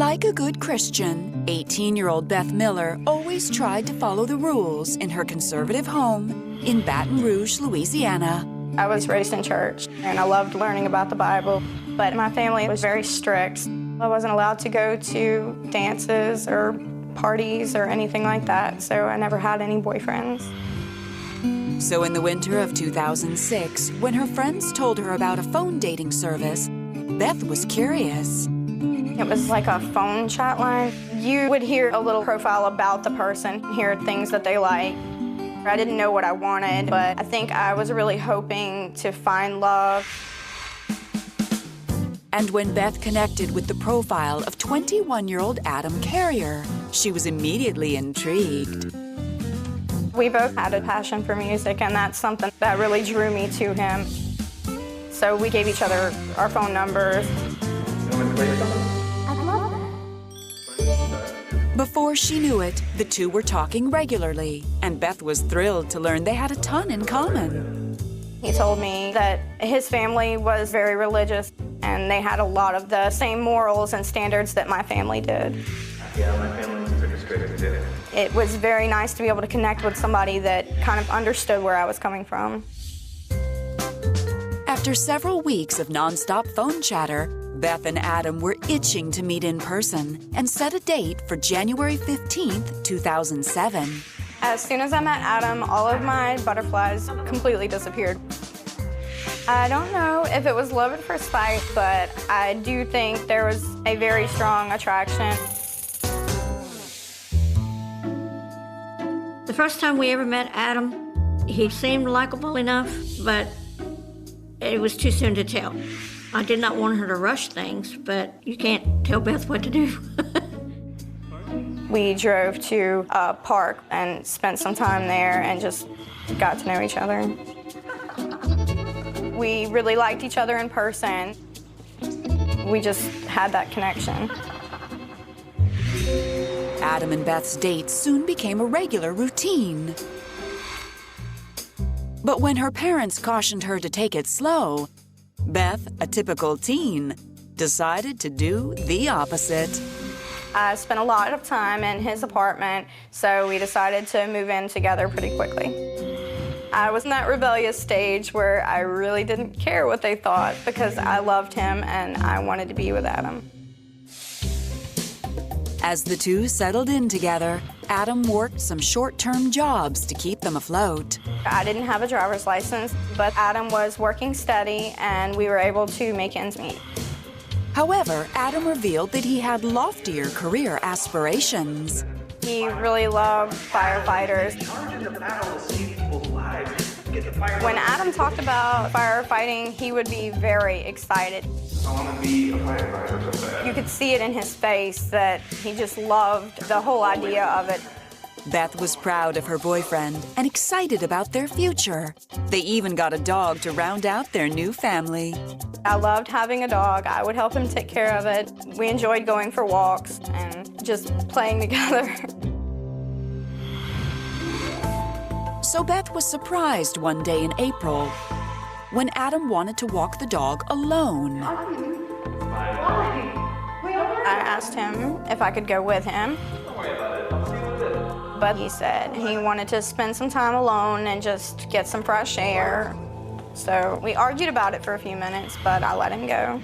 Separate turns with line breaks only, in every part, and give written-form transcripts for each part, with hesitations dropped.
Like a good Christian, 18-year-old Beth Miller always tried to follow the rules in her conservative home in Baton Rouge, Louisiana.
I was raised in church, and I loved learning about the Bible, but my family was very strict. I wasn't allowed to go to dances or parties or anything like that, so I never had any boyfriends.
So in the winter of 2006, when her friends told her about a phone dating service, Beth was curious.
It was like a phone chat line. You would hear a little profile about the person, hear things that they like. I didn't know what I wanted, but I think I was really hoping to find love.
And when Beth connected with the profile of 21-year-old Adam Carrier, she was immediately intrigued.
We both had a passion for music, and that's something that really drew me to him. So we gave each other our phone numbers.
Before she knew it, the two were talking regularly, and Beth was thrilled to learn they had a ton in common.
He told me that his family was very religious, and they had a lot of the same morals and standards that my family did.
Yeah, my family took us straight to dinner.
It was very nice to be able to connect with somebody that kind of understood where I was coming from.
After several weeks of nonstop phone chatter, Beth and Adam were itching to meet in person and set a date for January 15th, 2007.
As soon as I met Adam, all of my butterflies completely disappeared. I don't know if it was love at first sight, but I do think there was a very strong attraction.
The first time we ever met Adam, he seemed likable enough, but it was too soon to tell. I did not want her to rush things, but you can't tell Beth what to do.
We drove to a park and spent some time there and just got to know each other. We really liked each other in person. We just had that connection.
Adam and Beth's date soon became a regular routine. But when her parents cautioned her to take it slow, Beth, a typical teen, decided to do the opposite.
I spent a lot of time in his apartment, so we decided to move in together pretty quickly. I was in that rebellious stage where I really didn't care what they thought because I loved him and I wanted to be with Adam.
As the two settled in together, Adam worked some short-term jobs to keep them afloat.
I didn't have a driver's license, but Adam was working steady and we were able to make ends meet.
However, Adam revealed that he had loftier career aspirations.
He really loved firefighters. When Adam talked about firefighting, he would be very excited.
I want to be a firefighter so bad.
You could see it in his face that he just loved the whole idea of it.
Beth was proud of her boyfriend and excited about their future. They even got a dog to round out their new family.
I loved having a dog. I would help him take care of it. We enjoyed going for walks and just playing together.
So Beth was surprised one day in April when Adam wanted to walk the dog alone.
I asked him if I could go with him, but he said he wanted to spend some time alone and just get some fresh air. So we argued about it for a few minutes, but I let him go.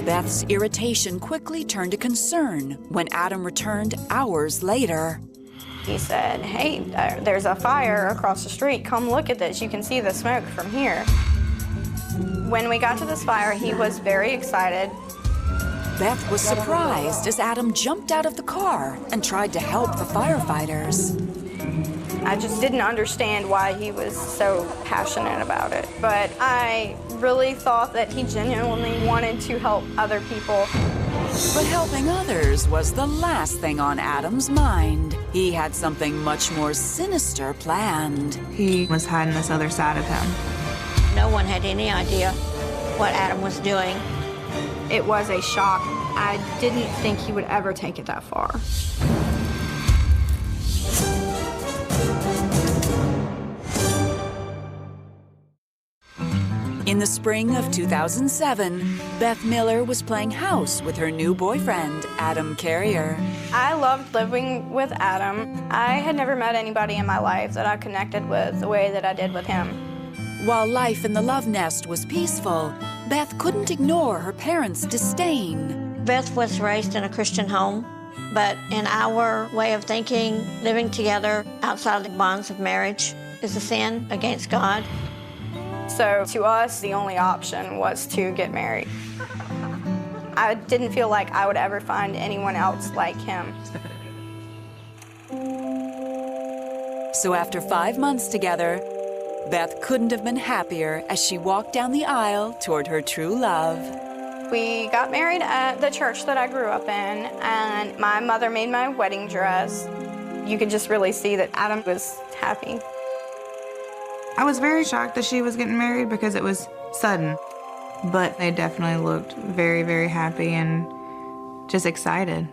Beth's irritation quickly turned to concern when Adam returned hours later.
He said, "Hey, there's a fire across the street. Come look at this. You can see the smoke from here." When we got to this fire, he was very excited.
Beth was surprised as Adam jumped out of the car and tried to help the firefighters.
I just didn't understand why he was so passionate about it. But I really thought that he genuinely wanted to help other people.
But helping others was the last thing on Adam's mind. He had something much more sinister planned.
He was hiding this other side of him.
No one had any idea what Adam was doing.
It was a shock. I didn't think he would ever take it that far.
In the spring of 2007, Beth Miller was playing house with her new boyfriend, Adam Carrier.
I loved living with Adam. I had never met anybody in my life that I connected with the way that I did with him.
While life in the love nest was peaceful, Beth couldn't ignore her parents' disdain.
Beth was raised in a Christian home, but in our way of thinking, living together outside the bonds of marriage is a sin against God.
So to us, the only option was to get married. I didn't feel like I would ever find anyone else like him.
So after 5 months together, Beth couldn't have been happier as she walked down the aisle toward her true love.
We got married at the church that I grew up in, and my mother made my wedding dress. You could just really see that Adam was happy.
I was very shocked that she was getting married because it was sudden, but they definitely looked very, very happy and just excited.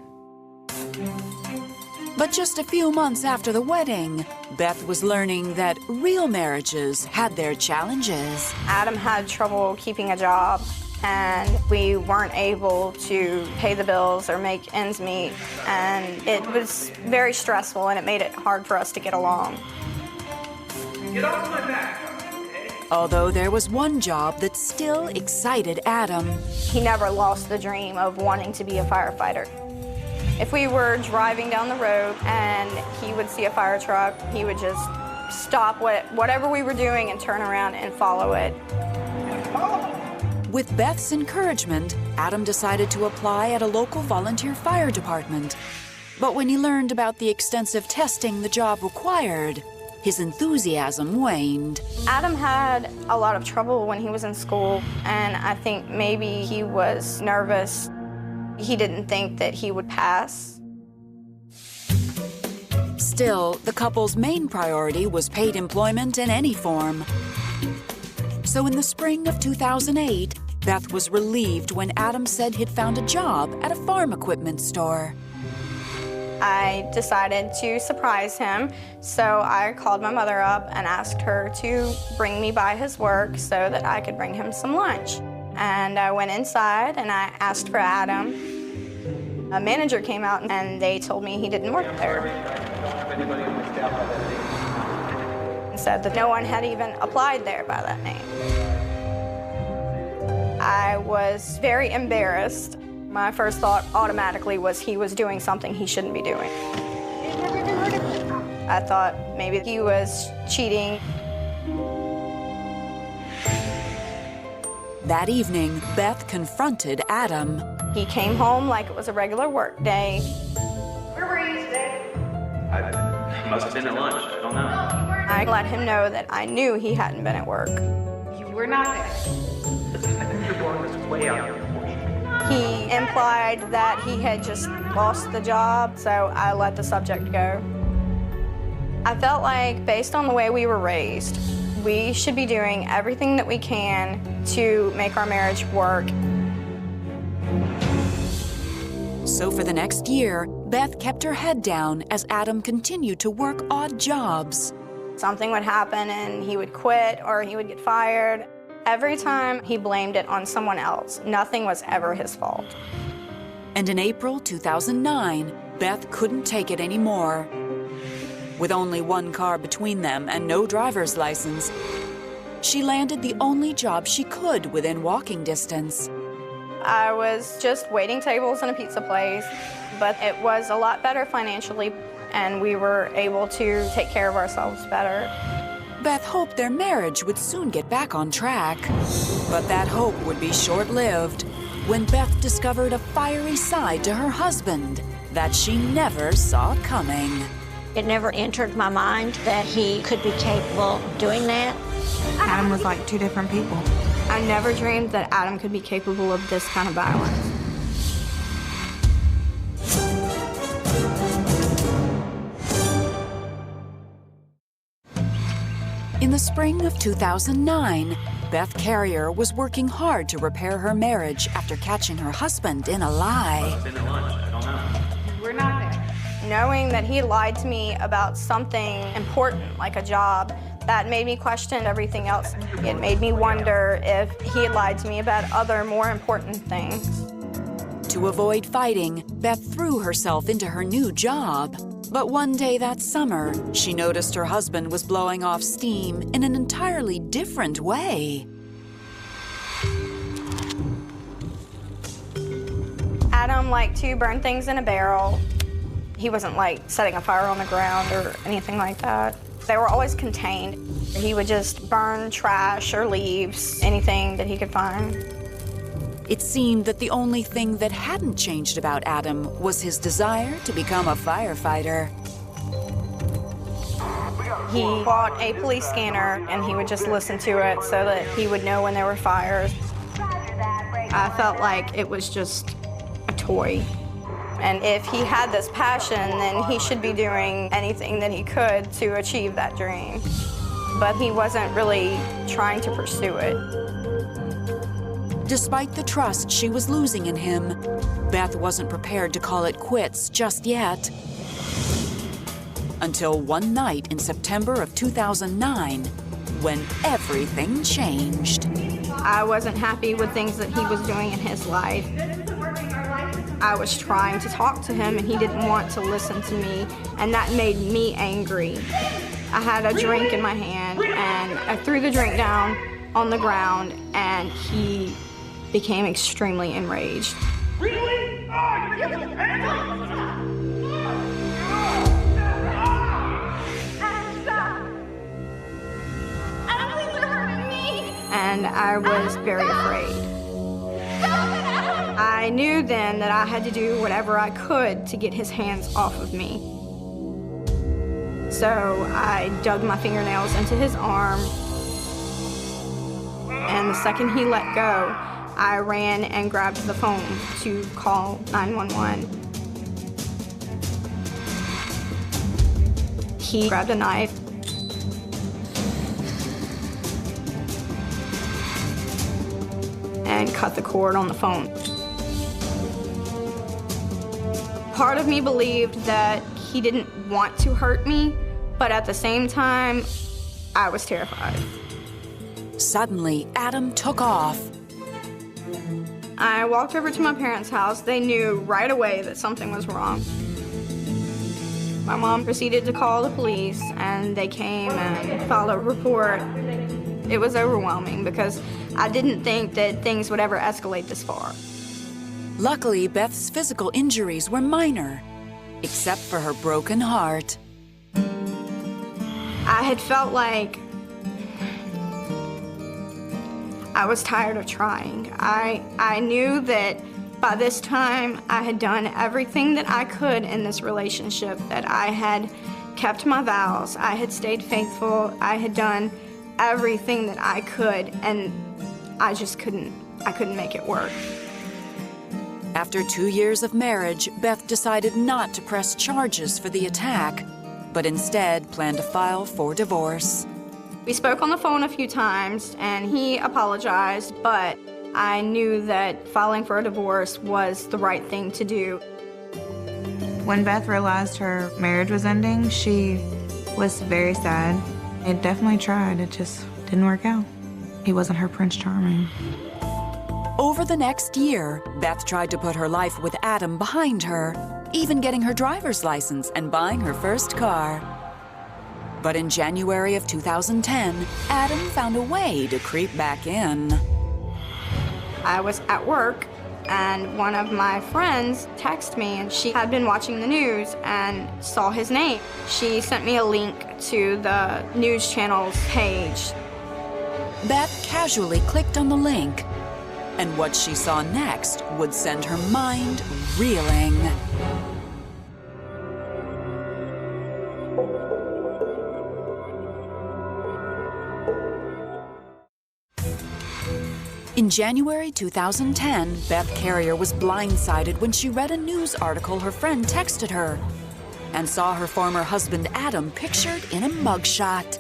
But just a few months after the wedding, Beth was learning that real marriages had their challenges.
Adam had trouble keeping a job, and we weren't able to pay the bills or make ends meet, and it was very stressful, and it made it hard for us to get along.
Get off my back, okay?
Although there was one job that still excited Adam.
He never lost the dream of wanting to be a firefighter. If we were driving down the road and he would see a fire truck, he would just stop whatever we were doing and turn around and follow it.
With Beth's encouragement, Adam decided to apply at a local volunteer fire department. But when he learned about the extensive testing the job required, his enthusiasm waned.
Adam had a lot of trouble when he was in school, and I think maybe he was nervous. He didn't think that he would pass.
Still, the couple's main priority was paid employment in any form. So in the spring of 2008, Beth was relieved when Adam said he'd found a job at a farm equipment store.
I decided to surprise him, so I called my mother up and asked her to bring me by his work so that I could bring him some lunch. And I went inside and I asked for Adam. A manager came out and they told me he didn't work there. And said that no one had even applied there by that name. I was very embarrassed. My first thought automatically was he was doing something he shouldn't be doing. I thought maybe he was cheating.
That evening, Beth confronted Adam.
He came home like it was a regular work day.
Where were you today? I must have been at lunch. I don't know.
I let him know that I knew he hadn't been at work.
You were not there. I think you're blowing this way out of proportion.
He implied that he had just lost the job, so I let the subject go. I felt like, based on the way we were raised, we should be doing everything that we can to make our marriage work.
So for the next year, Beth kept her head down as Adam continued to work odd jobs.
Something would happen and he would quit or he would get fired. Every time he blamed it on someone else. Nothing was ever his fault.
And in April 2009, Beth couldn't take it anymore. With only one car between them and no driver's license, she landed the only job she could within walking distance.
I was just waiting tables in a pizza place, but it was a lot better financially, and we were able to take care of ourselves better.
Beth hoped their marriage would soon get back on track. But that hope would be short-lived when Beth discovered a fiery side to her husband that she never saw coming.
It never entered my mind that he could be capable of doing that.
Adam was like two different people.
I never dreamed that Adam could be capable of this kind of violence.
In the spring of 2009, Beth Carrier was working hard to repair her marriage after catching her husband in a lie.
Been at lunch. I don't know.
We're not there. Knowing that he lied to me about something important, like a job, That made me question everything else. It made me wonder if he had lied to me about other more important things.
To avoid fighting, Beth threw herself into her new job. But one day that summer, she noticed her husband was blowing off steam in an entirely different way.
Adam liked to burn things in a barrel. He wasn't like setting a fire on the ground or anything like that. They were always contained. He would just burn trash or leaves, anything that he could find.
It seemed that the only thing that hadn't changed about Adam was his desire to become a firefighter.
He bought a police scanner and he would just listen to it so that he would know when there were fires. I felt like it was just a toy. And if he had this passion, then he should be doing anything that he could to achieve that dream. But he wasn't really trying to pursue it.
Despite the trust she was losing in him, Beth wasn't prepared to call it quits just yet. Until one night in September of 2009, when everything changed.
I wasn't happy with things that he was doing in his life. I was trying to talk to him and he didn't want to listen to me, and that made me angry. I had a drink in my hand and I threw the drink down on the ground and he became extremely enraged.
Really? Oh, you're getting
And I was very afraid. I knew then that I had to do whatever I could to get his hands off of me. So I dug my fingernails into his arm, and the second he let go, I ran and grabbed the phone to call 911. He grabbed a knife and cut the cord on the phone. Part of me believed that he didn't want to hurt me, but at the same time, I was terrified.
Suddenly, Adam took off.
I walked over to my parents' house. They knew right away that something was wrong. My mom proceeded to call the police, and they came and filed a report. It was overwhelming because I didn't think that things would ever escalate this far.
Luckily, Beth's physical injuries were minor, except for her broken heart.
I had felt like I was tired of trying. I knew that by this time I had done everything that I could in this relationship, that I had kept my vows, I had stayed faithful, I had done everything that I could, and I just couldn't make it work.
After 2 years of marriage, Beth decided not to press charges for the attack, but instead planned to file for divorce.
We spoke on the phone a few times, and he apologized, but I knew that filing for a divorce was the right thing to do.
When Beth realized her marriage was ending, she was very sad. It definitely tried, it just didn't work out. He wasn't her Prince Charming.
Over the next year, Beth tried to put her life with Adam behind her, even getting her driver's license and buying her first car. But in January of 2010, Adam found a way to creep back in.
I was at work, and one of my friends texted me, and she had been watching the news and saw his name. She sent me a link to the news channel's page.
Beth casually clicked on the link, and what she saw next would send her mind reeling. In January 2010, Beth Carrier was blindsided when she read a news article her friend texted her and saw her former husband Adam pictured in a mugshot.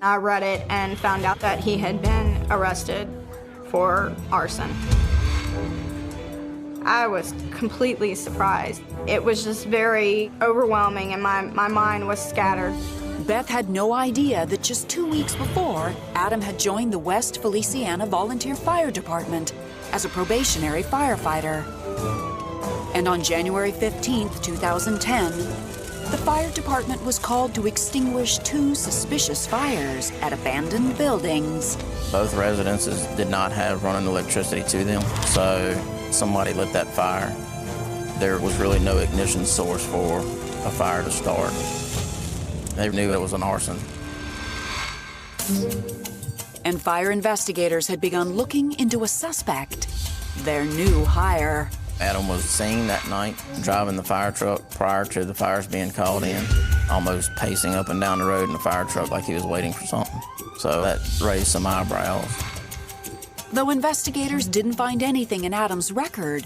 I read it and found out that he had been arrested for arson. I was completely surprised. It was just very overwhelming, and my mind was scattered.
Beth had no idea that just 2 weeks before, Adam had joined the West Feliciana Volunteer Fire Department as a probationary firefighter. And on January 15, 2010, the fire department was called to extinguish 2 suspicious fires at abandoned buildings.
Both residences did not have running electricity to them, so somebody lit that fire. There was really no ignition source for a fire to start. They knew it was an arson.
And fire investigators had begun looking into a suspect, their new hire.
Adam was seen that night driving the fire truck prior to the fires being called in, almost pacing up and down the road in the fire truck like he was waiting for something. So that raised some eyebrows.
Though investigators didn't find anything in Adam's record,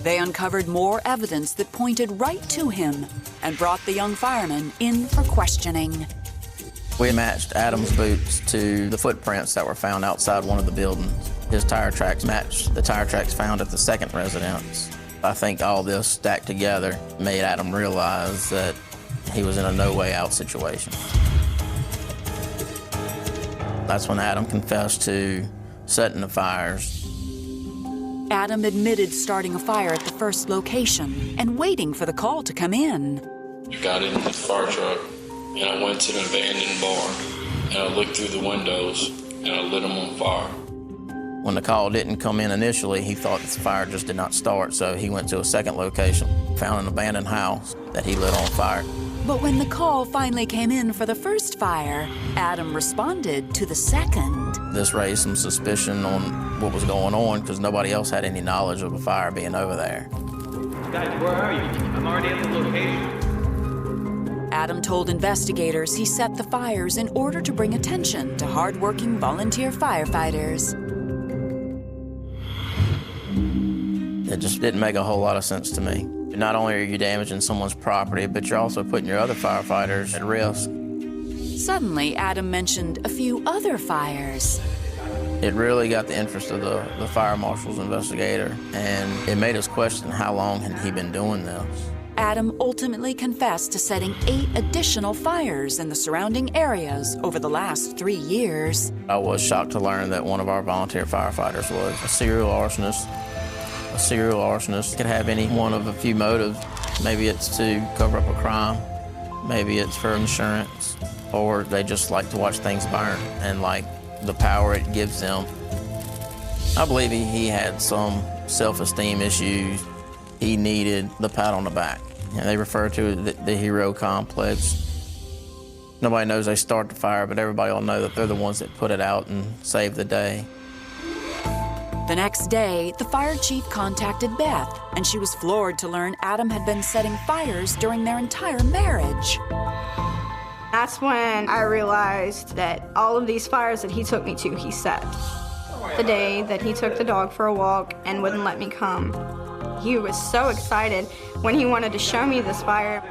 they uncovered more evidence that pointed right to him and brought the young fireman in for questioning.
We matched Adam's boots to the footprints that were found outside one of the buildings. His tire tracks matched the tire tracks found at the second residence. I think all this stacked together made Adam realize that he was in a no-way-out situation. That's when Adam confessed to setting the fires.
Adam admitted starting a fire at the first location and waiting for the call to come in.
I got in the fire truck and I went to the abandoned bar and I looked through the windows and I lit them on fire.
When the call didn't come in initially, he thought the fire just did not start, so he went to a second location, found an abandoned house that he lit on fire.
But when the call finally came in for the first fire, Adam responded to the second.
This raised some suspicion on what was going on because nobody else had any knowledge of a fire being over there.
Guys, where are you? I'm already at the location.
Adam told investigators he set the fires in order to bring attention to hardworking volunteer firefighters.
It just didn't make a whole lot of sense to me. Not only are you damaging someone's property, but you're also putting your other firefighters at risk.
Suddenly, Adam mentioned a few other fires.
It really got the interest of the fire marshal's investigator, and it made us question how long had he been doing this.
Adam ultimately confessed to setting 8 additional fires in the surrounding areas over the last 3 years.
I was shocked to learn that one of our volunteer firefighters was a serial arsonist. A serial arsonist could have any one of a few motives. Maybe it's to cover up a crime, maybe it's for insurance, or they just like to watch things burn and like the power it gives them. I believe he had some self-esteem issues. He needed the pat on the back. And they refer to it the hero complex. Nobody knows they start the fire, but everybody will know that they're the ones that put it out and save the day.
The next day, the fire chief contacted Beth, and she was floored to learn Adam had been setting fires during their entire marriage.
That's when I realized that all of these fires that he took me to, he set. The day that he took the dog for a walk and wouldn't let me come. He was so excited when he wanted to show me this fire.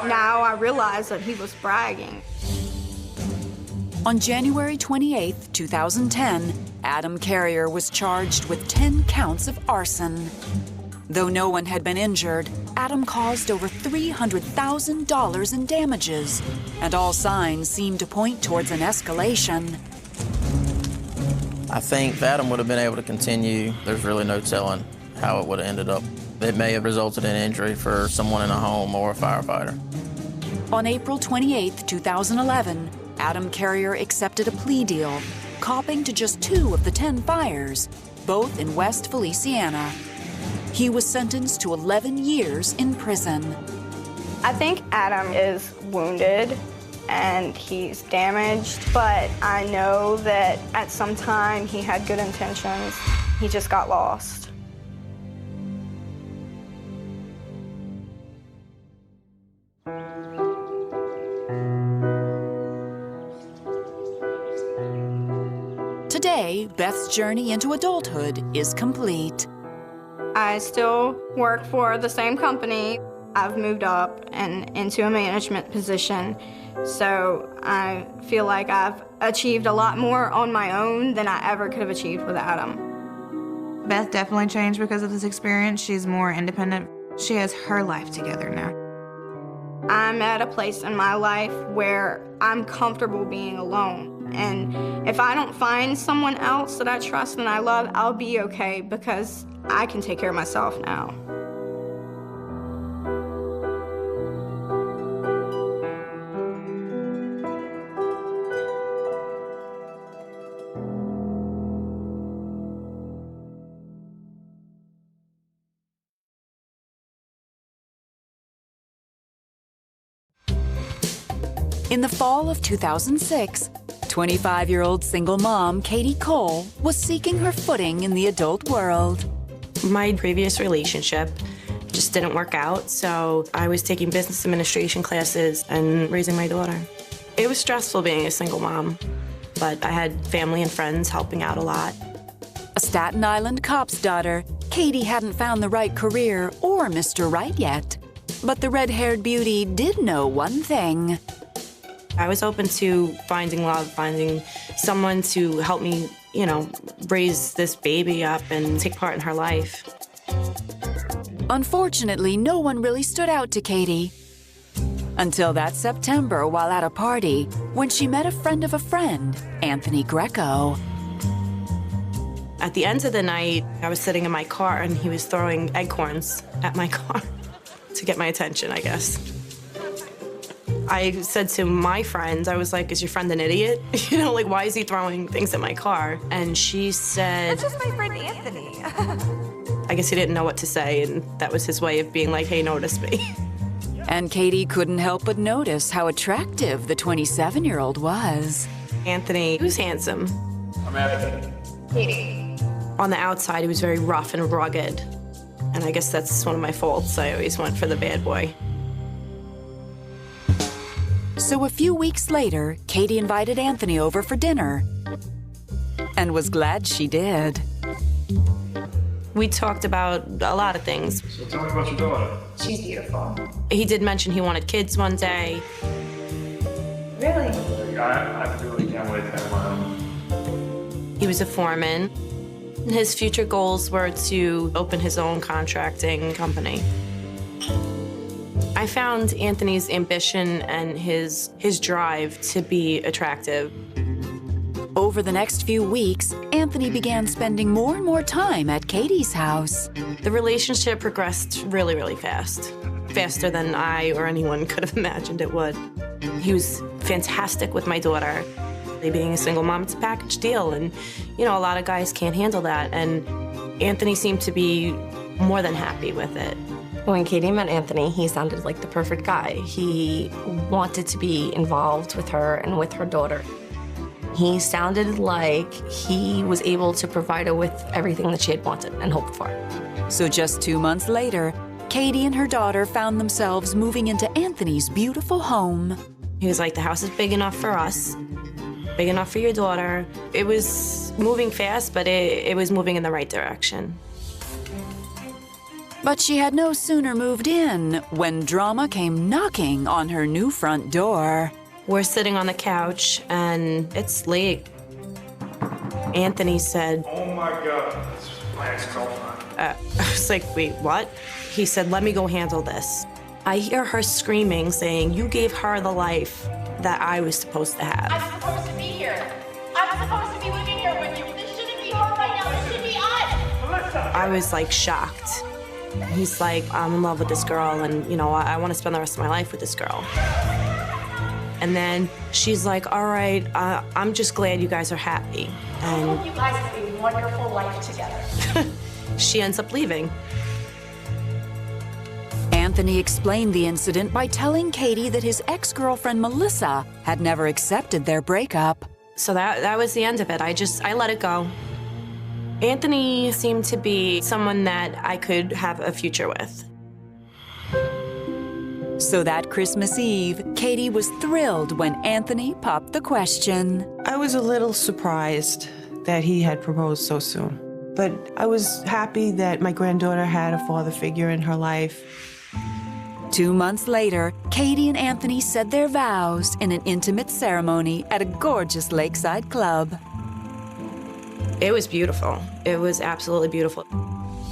Now I realize that he was bragging.
On January 28, 2010, Adam Carrier was charged with 10 counts of arson. Though no one had been injured, Adam caused over $300,000 in damages, and all signs seemed to point towards an escalation.
I think if Adam would have been able to continue, there's really no telling how it would have ended up. It may have resulted in injury for someone in a home or a firefighter.
On April 28, 2011, Adam Carrier accepted a plea deal, copping to just 2 of the 10 fires, both in West Feliciana. He was sentenced to 11 years in prison.
I think Adam is wounded and he's damaged, but I know that at some time he had good intentions. He just got lost.
Today, Beth's journey into adulthood is complete.
I still work for the same company. I've moved up and into a management position, so I feel like I've achieved a lot more on my own than I ever could have achieved with Adam.
Beth definitely changed because of this experience. She's more independent. She has her life together now.
I'm at a place in my life where I'm comfortable being alone. And if I don't find someone else that I trust and I love, I'll be okay because I can take care of myself now.
In the fall of 2006, 25-year-old single mom Katie Cole was seeking her footing in the adult world.
My previous relationship just didn't work out, so I was taking business administration classes and raising my daughter. It was stressful being a single mom, but I had family and friends helping out a lot.
A Staten Island cop's daughter, Katie hadn't found the right career or Mr. Right yet. But the red-haired beauty did know one thing.
I was open to finding love, finding someone to help me, raise this baby up and take part in her life.
Unfortunately, no one really stood out to Katie. Until that September while at a party, when she met a friend of a friend, Anthony Greco.
At the end of the night, I was sitting in my car and he was throwing acorns at my car to get my attention, I guess. I said to my friends, I was like, is your friend an idiot? Why is he throwing things at my car? And she said,
that's just my friend Anthony.
I guess he didn't know what to say, and that was his way of being like, hey, notice me.
And Katie couldn't help but notice how attractive the 27-year-old was.
Anthony, he was handsome.
I'm Anthony.
Katie.
On the outside, he was very rough and rugged. And I guess that's one of my faults. I always went for the bad boy.
So a few weeks later, Katie invited Anthony over for dinner. And was glad she did.
We talked about a lot of things.
So tell me about your daughter.
She's beautiful.
He did mention he wanted kids one day.
Really?
I really can't wait to have my own.
He was a foreman. His future goals were to open his own contracting company. I found Anthony's ambition and his drive to be attractive.
Over the next few weeks, Anthony began spending more and more time at Katie's house.
The relationship progressed really, really fast. Faster than I or anyone could have imagined it would. He was fantastic with my daughter. Being a single mom, it's a package deal, and a lot of guys can't handle that, and Anthony seemed to be more than happy with it.
When Katie met Anthony, he sounded like the perfect guy. He wanted to be involved with her and with her daughter. He sounded like he was able to provide her with everything that she had wanted and hoped for.
So just 2 months later, Katie and her daughter found themselves moving into Anthony's beautiful home.
He was like, the house is big enough for us, big enough for your daughter. It was moving fast, but it was moving in the right direction.
But she had no sooner moved in when drama came knocking on her new front door.
We're sitting on the couch, and it's late. Anthony said,
Oh my God, this is my ex-girlfriend.
I was like, wait, what? He said, let me go handle this. I hear her screaming, saying, you gave her the life that I was supposed to have.
I'm supposed to be here. I'm supposed to be living here with you. This shouldn't be her right now. This should be us.
I was like shocked. He's like, I'm in love with this girl, and I want to spend the rest of my life with this girl. And then she's like, all right, I'm just glad you guys are happy.
I hope you guys have a wonderful life together.
She ends up leaving.
Anthony explained the incident by telling Katie that his ex-girlfriend Melissa had never accepted their breakup.
So that was the end of it. I let it go. Anthony seemed to be someone that I could have a future with.
So that Christmas Eve, Katie was thrilled when Anthony popped the question.
I was a little surprised that he had proposed so soon, but I was happy that my granddaughter had a father figure in her life.
2 months later, Katie and Anthony said their vows in an intimate ceremony at a gorgeous lakeside club.
It was beautiful. It was absolutely beautiful.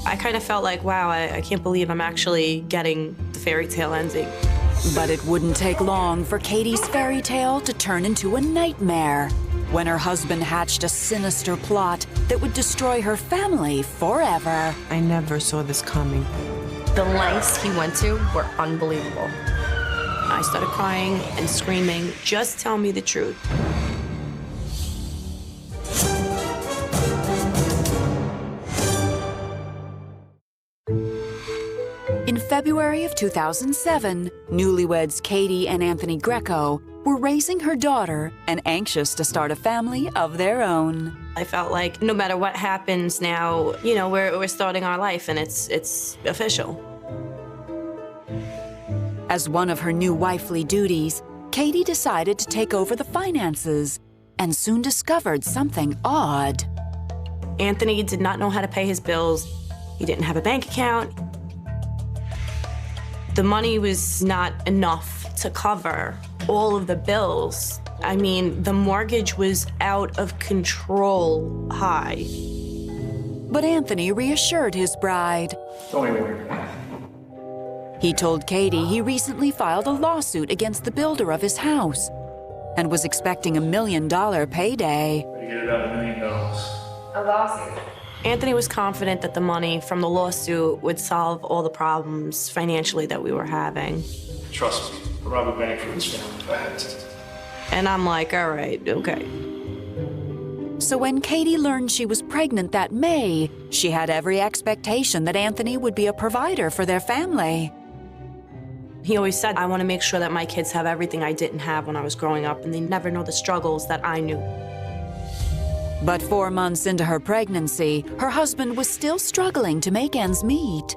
I kind of felt like, wow, I can't believe I'm actually getting the fairy tale ending.
But it wouldn't take long for Katie's fairy tale to turn into a nightmare when her husband hatched a sinister plot that would destroy her family forever.
I never saw this coming.
The lengths he went to were unbelievable.
I started crying and screaming, just tell me the truth.
In February of 2007, newlyweds Katie and Anthony Greco were raising her daughter and anxious to start a family of their own.
I felt like no matter what happens now, you know, we're starting our life and it's official.
As one of her new wifely duties, Katie decided to take over the finances and soon discovered something odd.
Anthony did not know how to pay his bills. He didn't have a bank account. The money was not enough to cover all of the bills. I mean, the mortgage was out of control high.
But Anthony reassured his bride.
Don't even worry.
He told Katie he recently filed a lawsuit against the builder of his house and was expecting $1 million payday.
We get about $1 million.
A lawsuit.
Anthony was confident that the money from the lawsuit would solve all the problems financially that we were having.
Trust me, I'll rob a bank for this family if I had to.
And I'm like, all right, okay.
So when Katie learned she was pregnant that May, she had every expectation that Anthony would be a provider for their family.
He always said, I want to make sure that my kids have everything I didn't have when I was growing up, and they never know the struggles that I knew.
But 4 months into her pregnancy, her husband was still struggling to make ends meet.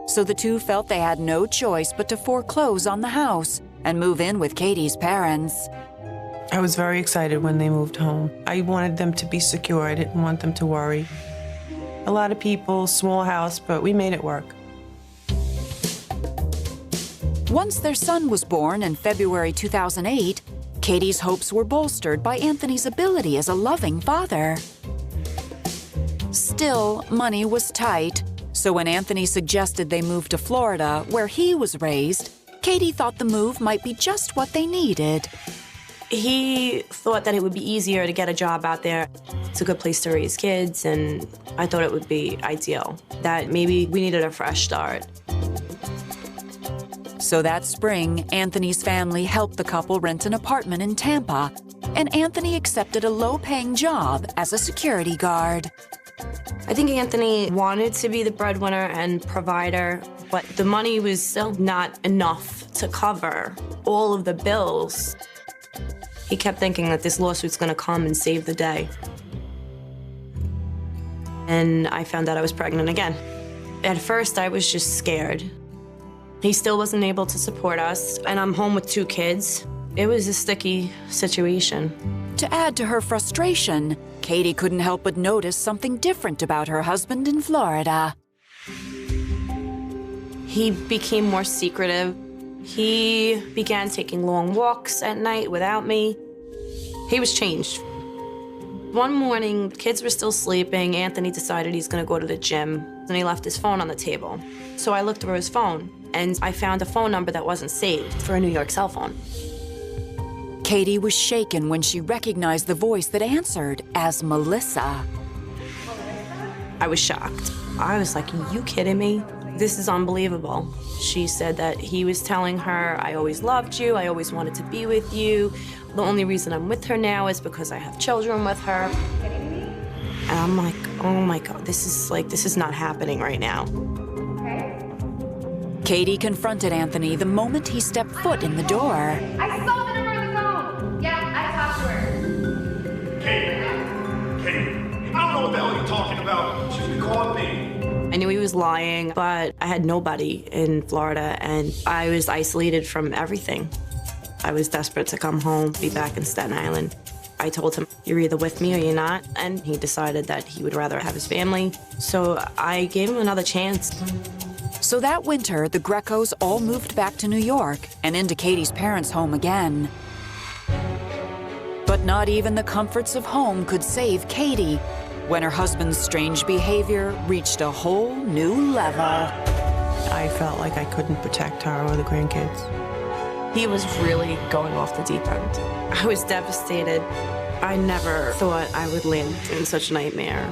So the two felt they had no choice but to foreclose on the house and move in with Katie's parents.
I was very excited when they moved home. I wanted them to be secure. I didn't want them to worry. A lot of people, small house, but we made it work.
Once their son was born in February 2008, Katie's hopes were bolstered by Anthony's ability as a loving father. Still, money was tight, so when Anthony suggested they move to Florida, where he was raised, Katie thought the move might be just what they needed.
He thought that it would be easier to get a job out there. It's a good place to raise kids, and I thought it would be ideal, that maybe we needed a fresh start.
So that spring, Anthony's family helped the couple rent an apartment in Tampa, and Anthony accepted a low-paying job as a security guard.
I think Anthony wanted to be the breadwinner and provider, but the money was still not enough to cover all of the bills. He kept thinking that this lawsuit's gonna come and save the day. And I found out I was pregnant again. At first, I was just scared. He still wasn't able to support us, and I'm home with 2 kids. It was a sticky situation.
To add to her frustration, Katie couldn't help but notice something different about her husband in Florida.
He became more secretive. He began taking long walks at night without me. He was changed. One morning, kids were still sleeping. Anthony decided he's gonna go to the gym, and he left his phone on the table. So I looked through his phone, and I found a phone number that wasn't saved for a New York cell phone.
Katie was shaken when she recognized the voice that answered as Melissa.
I was shocked. I was like, are you kidding me? This is unbelievable. She said that he was telling her, I always loved you, I always wanted to be with you. The only reason I'm with her now is because I have children with her. And I'm like, oh my God, this is not happening right now.
Katie confronted Anthony the moment he stepped foot in the door.
I saw the number on the phone. Yeah, I talked to her.
Katie, I don't know what the hell you're talking about. She's been calling me.
I knew he was lying, but I had nobody in Florida, and I was isolated from everything. I was desperate to come home, be back in Staten Island. I told him, you're either with me or you're not, and he decided that he would rather have his family. So I gave him another chance.
So that winter, the Grecos all moved back to New York and into Katie's parents' home again. But not even the comforts of home could save Katie when her husband's strange behavior reached a whole new level.
I felt like I couldn't protect her or the grandkids.
He was really going off the deep end.
I was devastated. I never thought I would land in such a nightmare.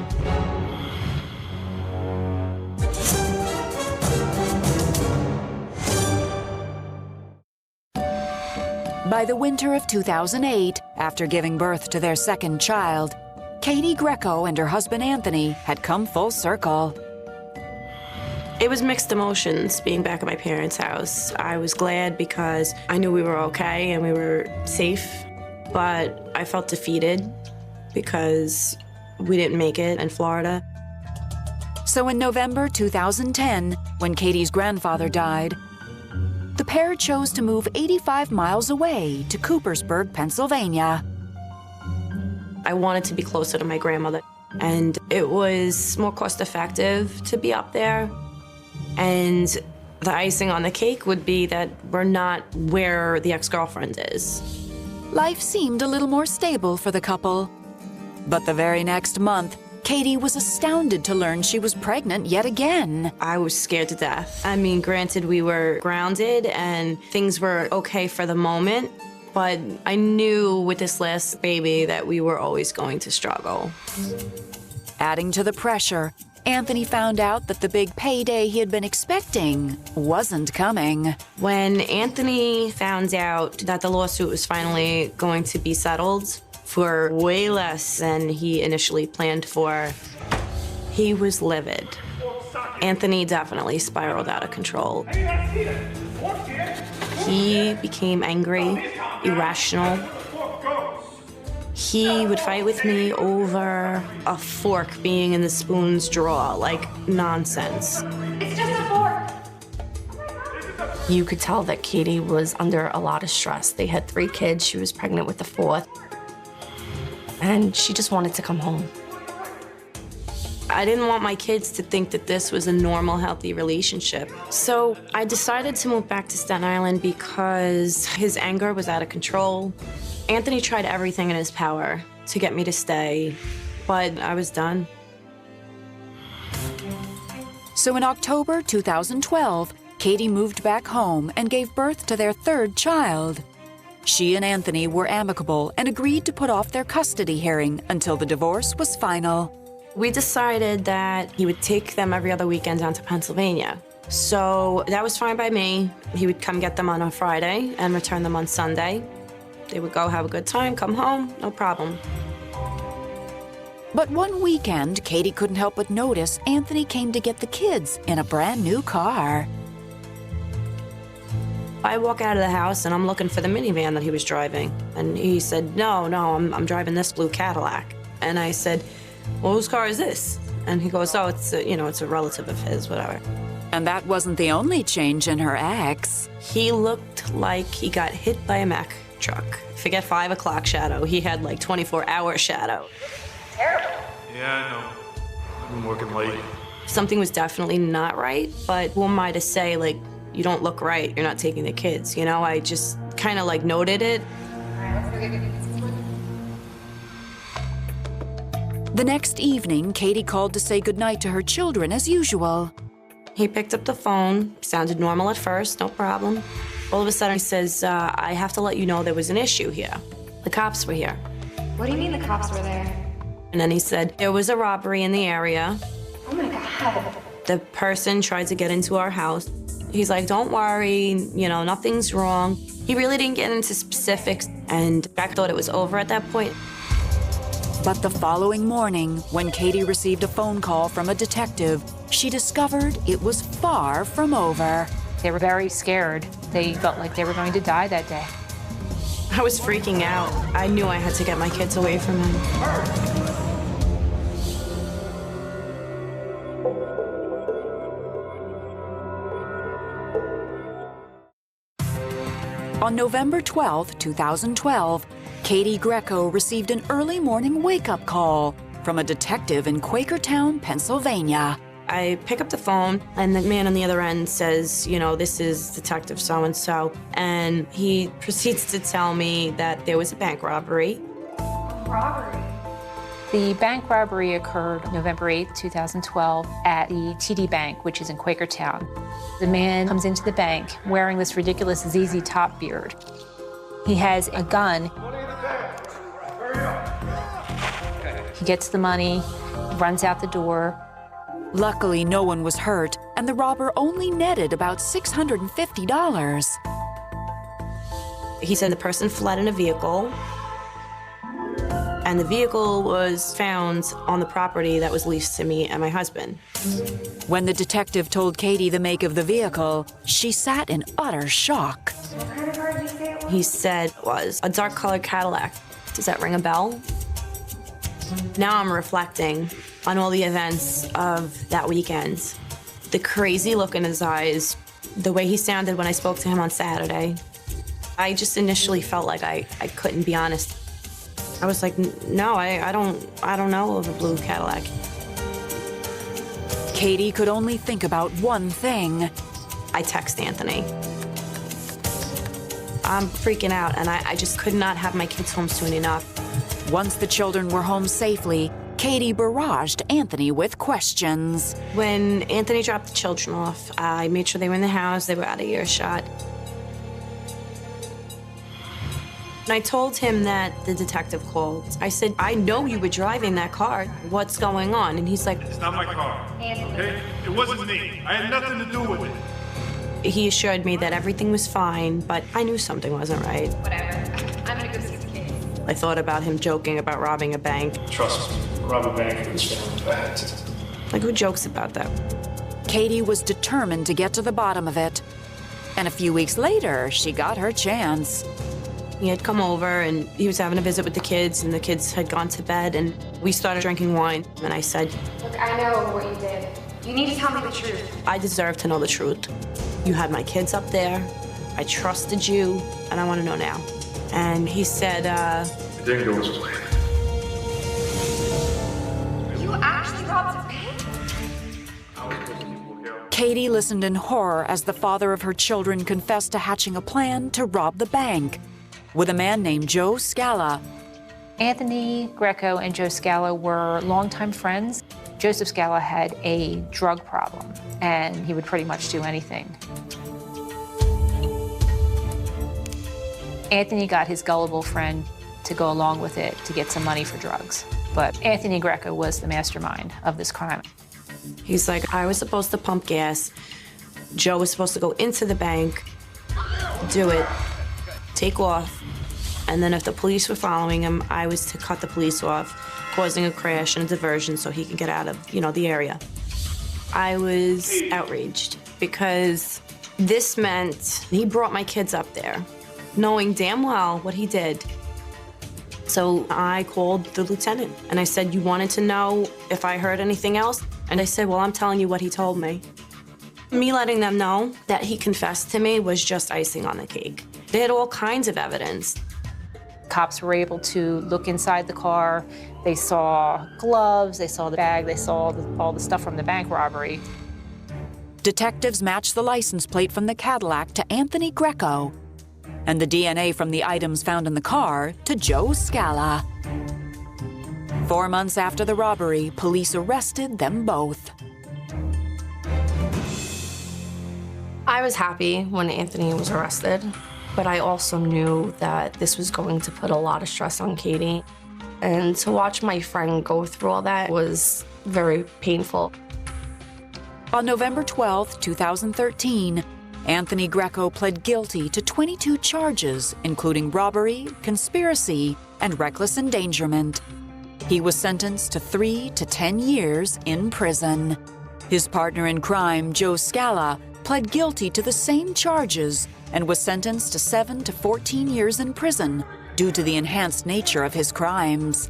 By the winter of 2008, after giving birth to their second child, Katie Greco and her husband Anthony had come full circle.
It was mixed emotions being back at my parents' house. I was glad because I knew we were okay and we were safe, but I felt defeated because we didn't make it in Florida.
So in November 2010, when Katie's grandfather died, the pair chose to move 85 miles away to Coopersburg, Pennsylvania.
I wanted to be closer to my grandmother, and it was more cost-effective to be up there. And the icing on the cake would be that we're not where the ex-girlfriend is.
Life seemed a little more stable for the couple. But the very next month, Katie was astounded to learn she was pregnant yet again.
I was scared to death. I mean, granted, we were grounded and things were okay for the moment, but I knew with this last baby that we were always going to struggle.
Adding to the pressure, Anthony found out that the big payday he had been expecting wasn't coming.
When Anthony found out that the lawsuit was finally going to be settled for way less than he initially planned for, he was livid. Anthony definitely spiraled out of control. He became angry, irrational. He would fight with me over a fork being in the spoon's drawer, like nonsense.
It's just a fork.
You could tell that Katie was under a lot of stress. They had 3 kids. She was pregnant with the 4th. And she just wanted to come home.
I didn't want my kids to think that this was a normal, healthy relationship. So I decided to move back to Staten Island because his anger was out of control. Anthony tried everything in his power to get me to stay, but I was done.
So in October 2012, Katie moved back home and gave birth to their 3rd child. She and Anthony were amicable and agreed to put off their custody hearing until the divorce was final.
We decided that he would take them every other weekend down to Pennsylvania. So that was fine by me. He would come get them on a Friday and return them on Sunday. They would go have a good time, come home, no problem.
But one weekend, Katie couldn't help but notice Anthony came to get the kids in a brand new car.
I walk out of the house and I'm looking for the minivan that he was driving. And he said, no, I'm driving this blue Cadillac. And I said, well, whose car is this? And he goes, oh, it's a relative of his, whatever.
And that wasn't the only change in her ex.
He looked like he got hit by a Mack truck. Forget 5 o'clock shadow. He had like 24-hour shadow.
Terrible.
Yeah, I know. I've been working late.
Something was definitely not right, but who am I to say, like, you don't look right, you're not taking the kids, you know? I just kind of like noted it.
The next evening, Katie called to say goodnight to her children as usual.
He picked up the phone, sounded normal at first, no problem. All of a sudden he says, I have to let you know there was an issue here. The cops were here.
What do you mean the cops were there?
And then he said, there was a robbery in the area.
Oh my God.
The person tried to get into our house. He's like, don't worry, nothing's wrong. He really didn't get into specifics, and I thought it was over at that point.
But the following morning, when Katie received a phone call from a detective, she discovered it was far from over.
They were very scared. They felt like they were going to die that day.
I was freaking out. I knew I had to get my kids away from him.
On November 12, 2012, Katie Greco received an early morning wake-up call from a detective in Quakertown, Pennsylvania.
I pick up the phone, and the man on the other end says, this is Detective so-and-so, and he proceeds to tell me that there was a bank robbery.
Robbery?
The bank robbery occurred November 8, 2012 at the TD Bank, which is in Quakertown. The man comes into the bank wearing this ridiculous ZZ Top beard. He has a gun. He gets the money, runs out the door.
Luckily, no one was hurt, and the robber only netted about $650.
He said the person fled in a vehicle, and the vehicle was found on the property that was leased to me and my husband.
When the detective told Katie the make of the vehicle, she sat in utter shock.
What kind of car did you say it was?
He said it was a dark colored Cadillac. Does that ring a bell? Now I'm reflecting on all the events of that weekend. The crazy look in his eyes, the way he sounded when I spoke to him on Saturday. I just initially felt like I couldn't be honest. I was like, no, I don't know of a blue Cadillac.
Katie could only think about one thing.
I text Anthony. I'm freaking out, and I just could not have my kids home soon enough.
Once the children were home safely, Katie barraged Anthony with questions.
When Anthony dropped the children off, I made sure they were in the house, they were out of earshot. And I told him that the detective called. I said, I know you were driving that car. What's going on? And he's like,
it's not my car, okay? It wasn't me. I had nothing to do with it.
He assured me that everything was fine, but I knew something wasn't right.
Whatever. I'm gonna go see the kids.
I thought about him joking about robbing a bank.
Trust me, rob a bank is bad.
Like, who jokes about that?
Katie was determined to get to the bottom of it. And a few weeks later, she got her chance.
He had come over, and he was having a visit with the kids, and the kids had gone to bed, and we started drinking wine. And I said,
Look, I know what you did. You need to tell me the truth.
I deserve to know the truth. You had my kids up there. I trusted you, and I want to know now. And he said,
It didn't go as planned.
You actually robbed a bank?
Katie listened in horror as the father of her children confessed to hatching a plan to rob the bank with a man named Joe Scala.
Anthony Greco and Joe Scala were longtime friends. Joseph Scala had a drug problem, and he would pretty much do anything. Anthony got his gullible friend to go along with it to get some money for drugs. But Anthony Greco was the mastermind of this crime.
He's like, I was supposed to pump gas. Joe was supposed to go into the bank, do it, take off, and then if the police were following him, I was to cut the police off, causing a crash and a diversion so he could get out of, the area. I was outraged because this meant he brought my kids up there, knowing damn well what he did. So I called the lieutenant, and I said, you wanted to know if I heard anything else? And I said, well, I'm telling you what he told me. Me letting them know that he confessed to me was just icing on the cake. They had all kinds of evidence.
Cops were able to look inside the car. They saw gloves, they saw the bag, they saw all the stuff from the bank robbery.
Detectives matched the license plate from the Cadillac to Anthony Greco, and the DNA from the items found in the car to Joe Scala. 4 months after the robbery, police arrested them both.
I was happy when Anthony was arrested, but I also knew that this was going to put a lot of stress on Katie. And to watch my friend go through all that was very painful.
On November 12, 2013, Anthony Greco pled guilty to 22 charges, including robbery, conspiracy, and reckless endangerment. He was sentenced to 3 to 10 years in prison. His partner in crime, Joe Scala, pled guilty to the same charges and was sentenced to 7 to 14 years in prison due to the enhanced nature of his crimes.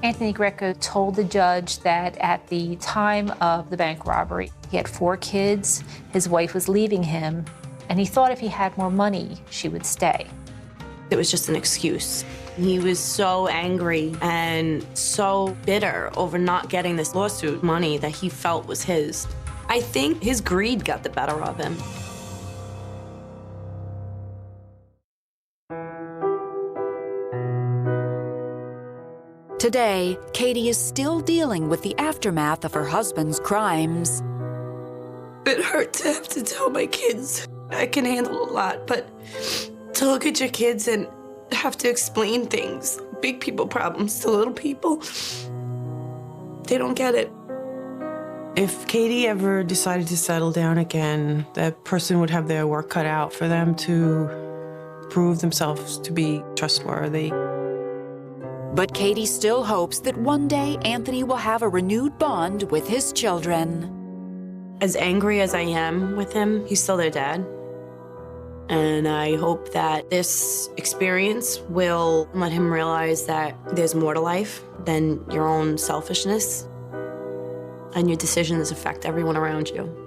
Anthony Greco told the judge that at the time of the bank robbery, he had 4 kids, his wife was leaving him, and he thought if he had more money, she would stay.
It was just an excuse. He was so angry and so bitter over not getting this lawsuit money that he felt was his. I think his greed got the better of him.
Today, Katie is still dealing with the aftermath of her husband's crimes.
It hurts to have to tell my kids. I can handle a lot, but to look at your kids and have to explain things, big people problems to little people, they don't get it.
If Katie ever decided to settle down again, that person would have their work cut out for them to prove themselves to be trustworthy.
But Katie still hopes that one day Anthony will have a renewed bond with his children.
As angry as I am with him, he's still their dad. And I hope that this experience will let him realize that there's more to life than your own selfishness, and your decisions affect everyone around you.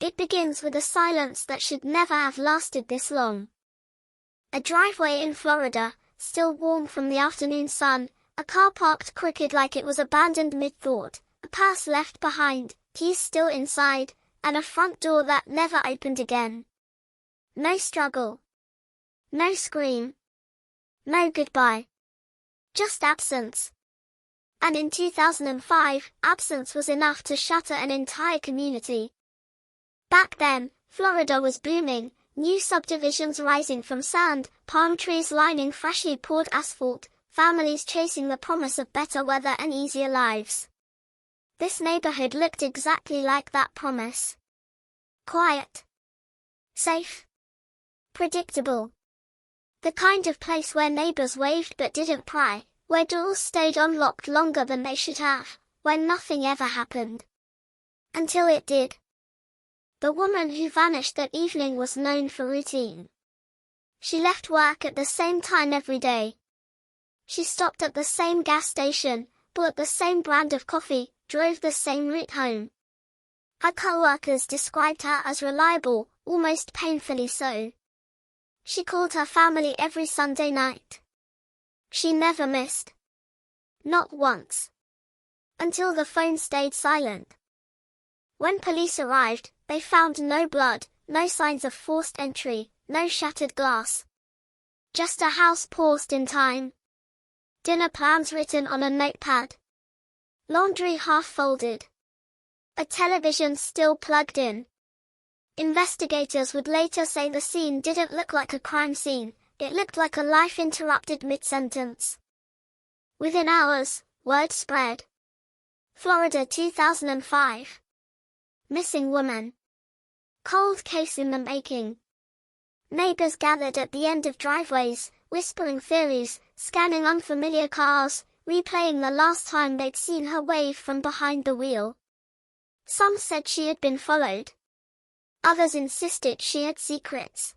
It begins with a silence that should never have lasted this long. A driveway in Florida, still warm from the afternoon sun, a car parked crooked like it was abandoned mid-thought, a purse left behind, keys still inside, and a front door that never opened again. No struggle. No scream. No goodbye. Just absence. And in 2005, absence was enough to shatter an entire community. Back then, Florida was booming, new subdivisions rising from sand, palm trees lining freshly poured asphalt, families chasing the promise of better weather and easier lives. This neighborhood looked exactly like that promise. Quiet. Safe. Predictable. The kind of place where neighbors waved but didn't pry, where doors stayed unlocked longer than they should have, where nothing ever happened. Until it did. The woman who vanished that evening was known for routine. She left work at the same time every day. She stopped at the same gas station, bought the same brand of coffee, drove the same route home. Her co-workers described her as reliable, almost painfully so. She called her family every Sunday night. She never missed. Not once. Until the phone stayed silent. When police arrived, they found no blood, no signs of forced entry, no shattered glass. Just a house paused in time. Dinner plans written on a notepad. Laundry half folded. A television still plugged in. Investigators would later say the scene didn't look like a crime scene, it looked like a life interrupted mid-sentence. Within hours, word spread. Florida 2005. Missing woman. Cold case in the making. Neighbors gathered at the end of driveways, whispering theories, scanning unfamiliar cars, replaying the last time they'd seen her wave from behind the wheel. Some said she had been followed. Others insisted she had secrets.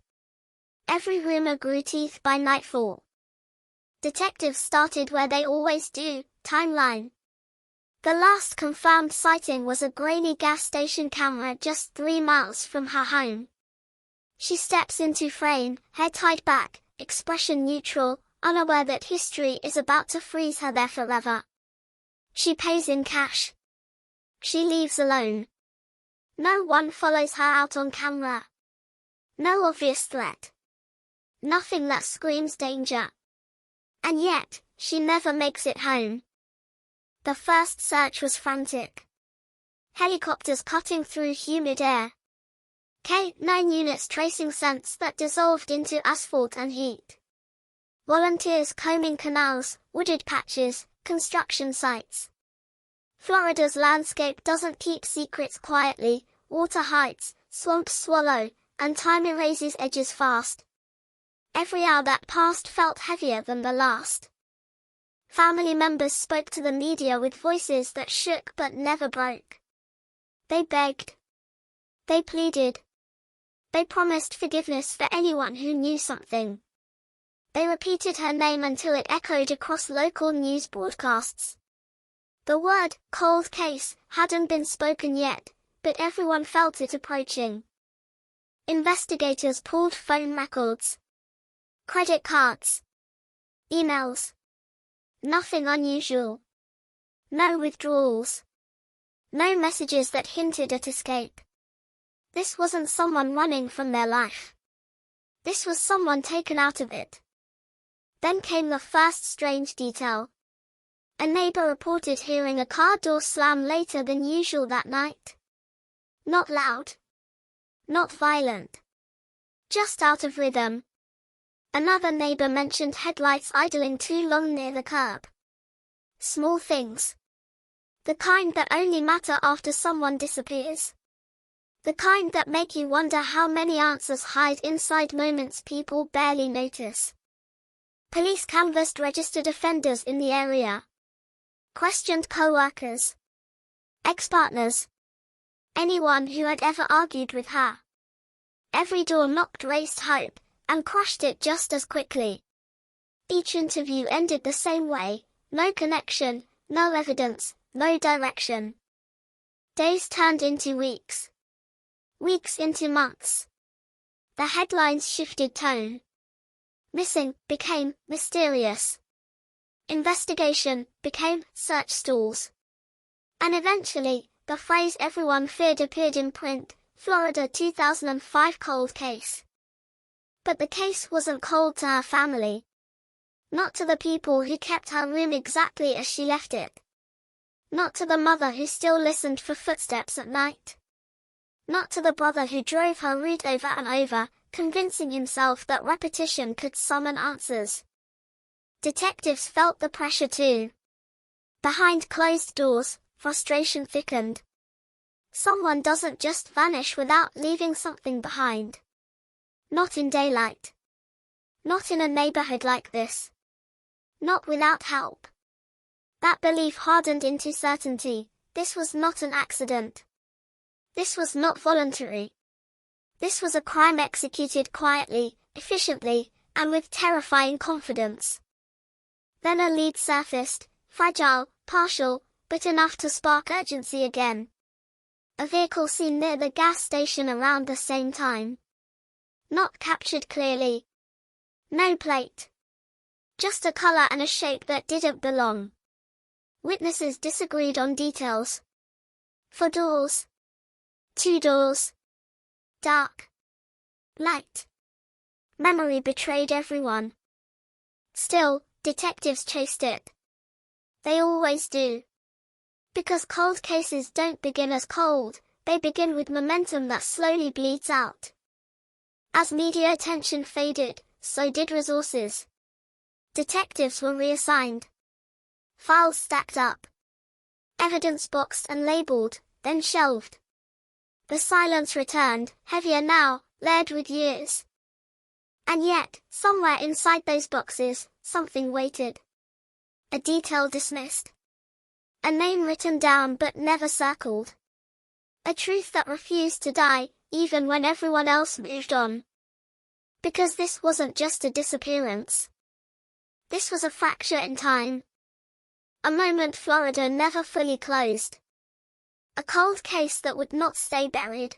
Every rumor grew teeth by nightfall. Detectives started where they always do, timeline. The last confirmed sighting was a grainy gas station camera just 3 miles from her home. She steps into frame, hair tied back, expression neutral, unaware that history is about to freeze her there forever. She pays in cash. She leaves alone. No one follows her out on camera. No obvious threat. Nothing that screams danger. And yet, she never makes it home. The first search was frantic. Helicopters cutting through humid air. K-9 units tracing scents that dissolved into asphalt and heat. Volunteers combing canals, wooded patches, construction sites. Florida's landscape doesn't keep secrets quietly, water heights, swamps swallow, and time erases edges fast. Every hour that passed felt heavier than the last. Family members spoke to the media with voices that shook but never broke. They begged. They pleaded. They promised forgiveness for anyone who knew something. They repeated her name until it echoed across local news broadcasts. The word, cold case, hadn't been spoken yet, but everyone felt it approaching. Investigators pulled phone records. Credit cards. Emails. Nothing unusual. No withdrawals. No messages that hinted at escape. This wasn't someone running from their life. This was someone taken out of it. Then came the first strange detail. A neighbor reported hearing a car door slam later than usual that night. Not loud. Not violent. Just out of rhythm. Another neighbor mentioned headlights idling too long near the curb. Small things. The kind that only matter after someone disappears. The kind that make you wonder how many answers hide inside moments people barely notice. Police canvassed registered offenders in the area. Questioned co-workers. Ex-partners. Anyone who had ever argued with her. Every door knocked raised hope, and crushed it just as quickly. Each interview ended the same way, no connection, no evidence, no direction. Days turned into weeks. Weeks into months. The headlines shifted tone. Missing became mysterious. Investigation became search stalls. And eventually, the phrase everyone feared appeared in print, Florida 2005 cold case. But the case wasn't cold to her family. Not to the people who kept her room exactly as she left it. Not to the mother who still listened for footsteps at night. Not to the brother who drove her route over and over, convincing himself that repetition could summon answers. Detectives felt the pressure too. Behind closed doors, frustration thickened. Someone doesn't just vanish without leaving something behind. Not in daylight. Not in a neighborhood like this. Not without help. That belief hardened into certainty. This was not an accident. This was not voluntary. This was a crime executed quietly, efficiently, and with terrifying confidence. Then a lead surfaced, fragile, partial, but enough to spark urgency again. A vehicle seen near the gas station around the same time. Not captured clearly. No plate. Just a color and a shape that didn't belong. Witnesses disagreed on details. 4 doors. 2 doors. Dark. Light. Memory betrayed everyone. Still, detectives chased it. They always do. Because cold cases don't begin as cold, they begin with momentum that slowly bleeds out. As media attention faded, so did resources. Detectives were reassigned. Files stacked up. Evidence boxed and labeled, then shelved. The silence returned, heavier now, layered with years. And yet, somewhere inside those boxes, something waited. A detail dismissed. A name written down but never circled. A truth that refused to die, even when everyone else moved on. Because this wasn't just a disappearance. This was a fracture in time. A moment Florida never fully closed. A cold case that would not stay buried.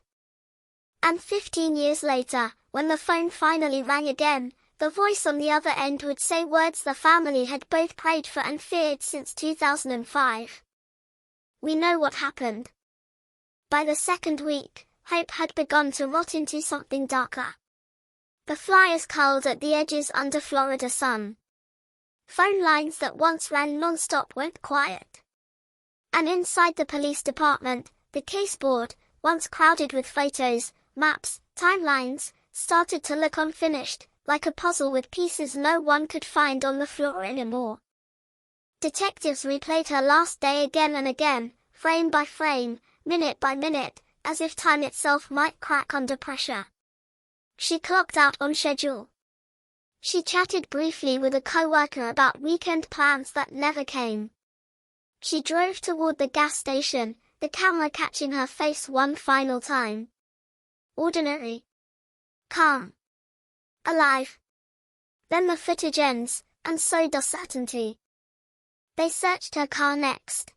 And 15 years later, when the phone finally rang again, the voice on the other end would say words the family had both prayed for and feared since 2005. We know what happened. By the second week, hope had begun to rot into something darker. The flyers curled at the edges under Florida sun. Phone lines that once ran non-stop went quiet. And inside the police department, the case board, once crowded with photos, maps, timelines, started to look unfinished, like a puzzle with pieces no one could find on the floor anymore. Detectives replayed her last day again and again, frame by frame, minute by minute, as if time itself might crack under pressure. She clocked out on schedule. She chatted briefly with a co-worker about weekend plans that never came. She drove toward the gas station, the camera catching her face one final time. Ordinary. Calm. Alive. Then the footage ends, and so does certainty. They searched her car next.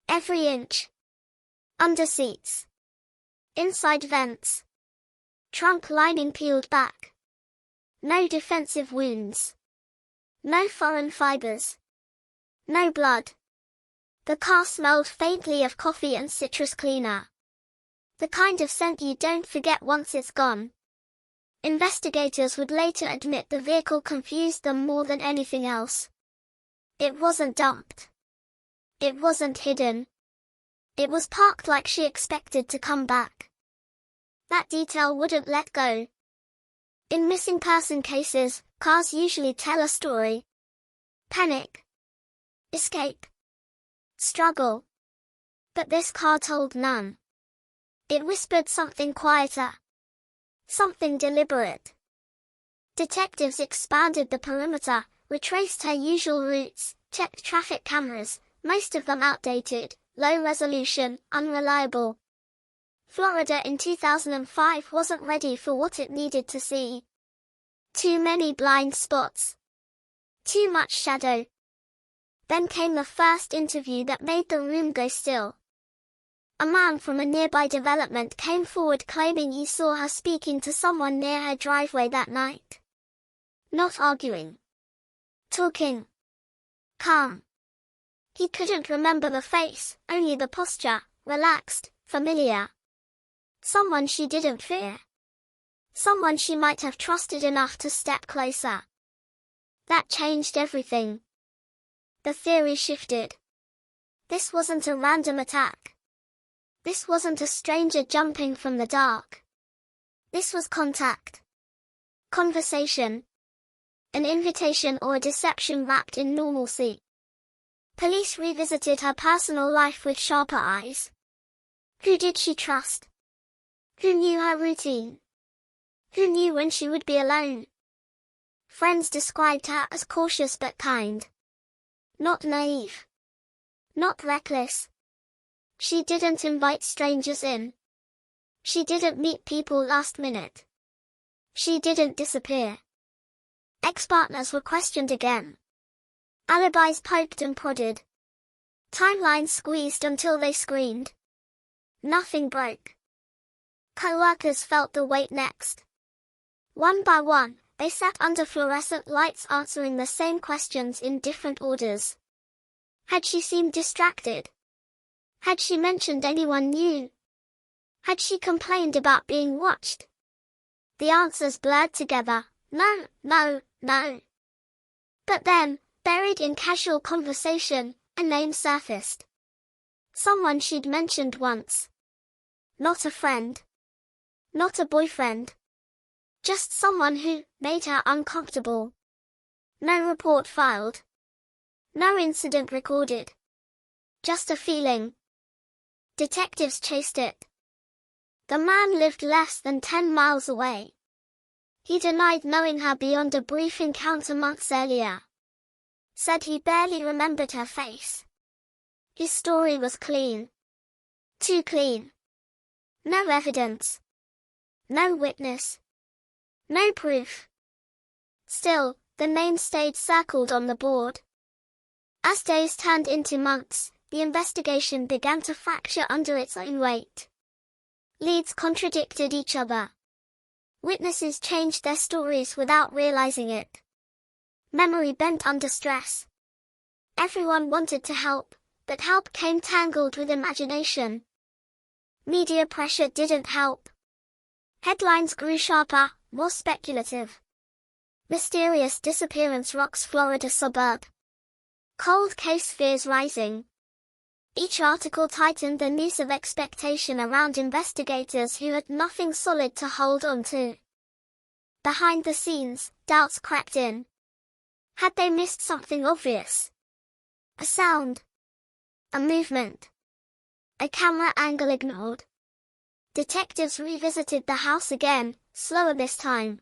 Every inch. Under seats. Inside vents. Trunk lining peeled back. No defensive wounds. No foreign fibers. No blood. The car smelled faintly of coffee and citrus cleaner. The kind of scent you don't forget once it's gone. Investigators would later admit the vehicle confused them more than anything else. It wasn't dumped. It wasn't hidden. It was parked like she expected to come back. That detail wouldn't let go. In missing person cases, cars usually tell a story. Panic. Escape. Struggle. But this car told none. It whispered something quieter. Something deliberate. Detectives expanded the perimeter, retraced her usual routes, checked traffic cameras, most of them outdated, low resolution, unreliable. Florida in 2005 wasn't ready for what it needed to see. Too many blind spots. Too much shadow. Then came the first interview that made the room go still. A man from a nearby development came forward claiming he saw her speaking to someone near her driveway that night. Not arguing. Talking. Calm. He couldn't remember the face, only the posture, relaxed, familiar. Someone she didn't fear. Someone she might have trusted enough to step closer. That changed everything. The theory shifted. This wasn't a random attack. This wasn't a stranger jumping from the dark. This was contact. Conversation. An invitation or a deception wrapped in normalcy. Police revisited her personal life with sharper eyes. Who did she trust? Who knew her routine? Who knew when she would be alone? Friends described her as cautious but kind. Not naive. Not reckless. She didn't invite strangers in. She didn't meet people last minute. She didn't disappear. Ex-partners were questioned again. Alibis poked and prodded. Timelines squeezed until they screamed. Nothing broke. Co-workers felt the weight next. One by one, they sat under fluorescent lights answering the same questions in different orders. Had she seemed distracted? Had she mentioned anyone new? Had she complained about being watched? The answers blurred together. No, no, no. But then, buried in casual conversation, a name surfaced. Someone she'd mentioned once. Not a friend. Not a boyfriend. Just someone who made her uncomfortable. No report filed. No incident recorded. Just a feeling. Detectives chased it. The man lived less than 10 miles away. He denied knowing her beyond a brief encounter months earlier. Said he barely remembered her face. His story was clean. Too clean. No evidence. No witness. No proof. Still, the name stayed circled on the board. As days turned into months, the investigation began to fracture under its own weight. Leads contradicted each other. Witnesses changed their stories without realizing it. Memory bent under stress. Everyone wanted to help, but help came tangled with imagination. Media pressure didn't help. Headlines grew sharper, more speculative. Mysterious disappearance rocks Florida suburb. Cold case fears rising. Each article tightened the noose of expectation around investigators who had nothing solid to hold on to. Behind the scenes, doubts crept in. Had they missed something obvious? A sound. A movement. A camera angle ignored. Detectives revisited the house again, slower this time.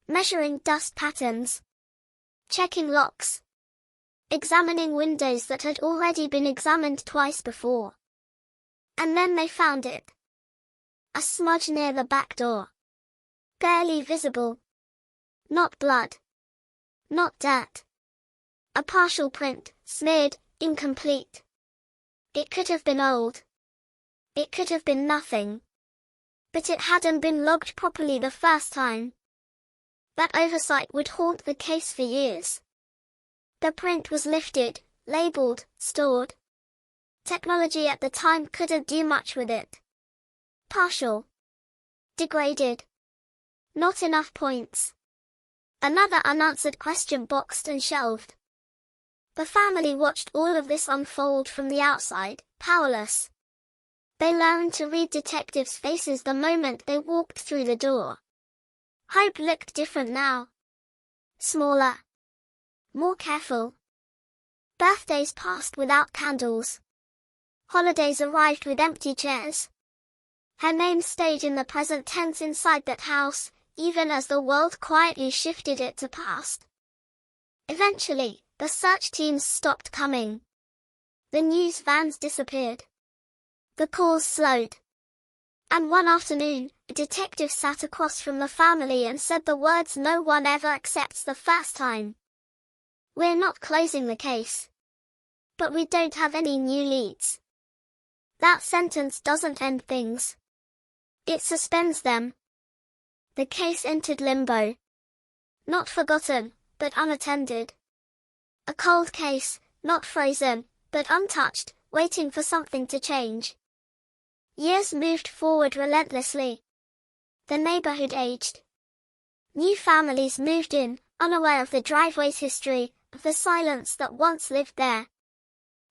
Measuring dust patterns. Checking locks. Examining windows that had already been examined twice before. And then they found it. A smudge near the back door. Barely visible. Not blood. Not dirt. A partial print, smeared, incomplete. It could have been old. It could have been nothing. But it hadn't been logged properly the first time. That oversight would haunt the case for years. The print was lifted, labeled, stored. Technology at the time couldn't do much with it. Partial. Degraded. Not enough points. Another unanswered question boxed and shelved. The family watched all of this unfold from the outside, powerless. They learned to read detectives' faces the moment they walked through the door. Hope looked different now. Smaller. More careful. Birthdays passed without candles. Holidays arrived with empty chairs. Her name stayed in the present tense inside that house, even as the world quietly shifted it to past. Eventually, the search teams stopped coming. The news vans disappeared. The calls slowed. And one afternoon, a detective sat across from the family and said the words no one ever accepts the first time. We're not closing the case. But we don't have any new leads. That sentence doesn't end things. It suspends them. The case entered limbo. Not forgotten, but unattended. A cold case, not frozen, but untouched, waiting for something to change. Years moved forward relentlessly. The neighborhood aged. New families moved in, unaware of the driveway's history, of the silence that once lived there.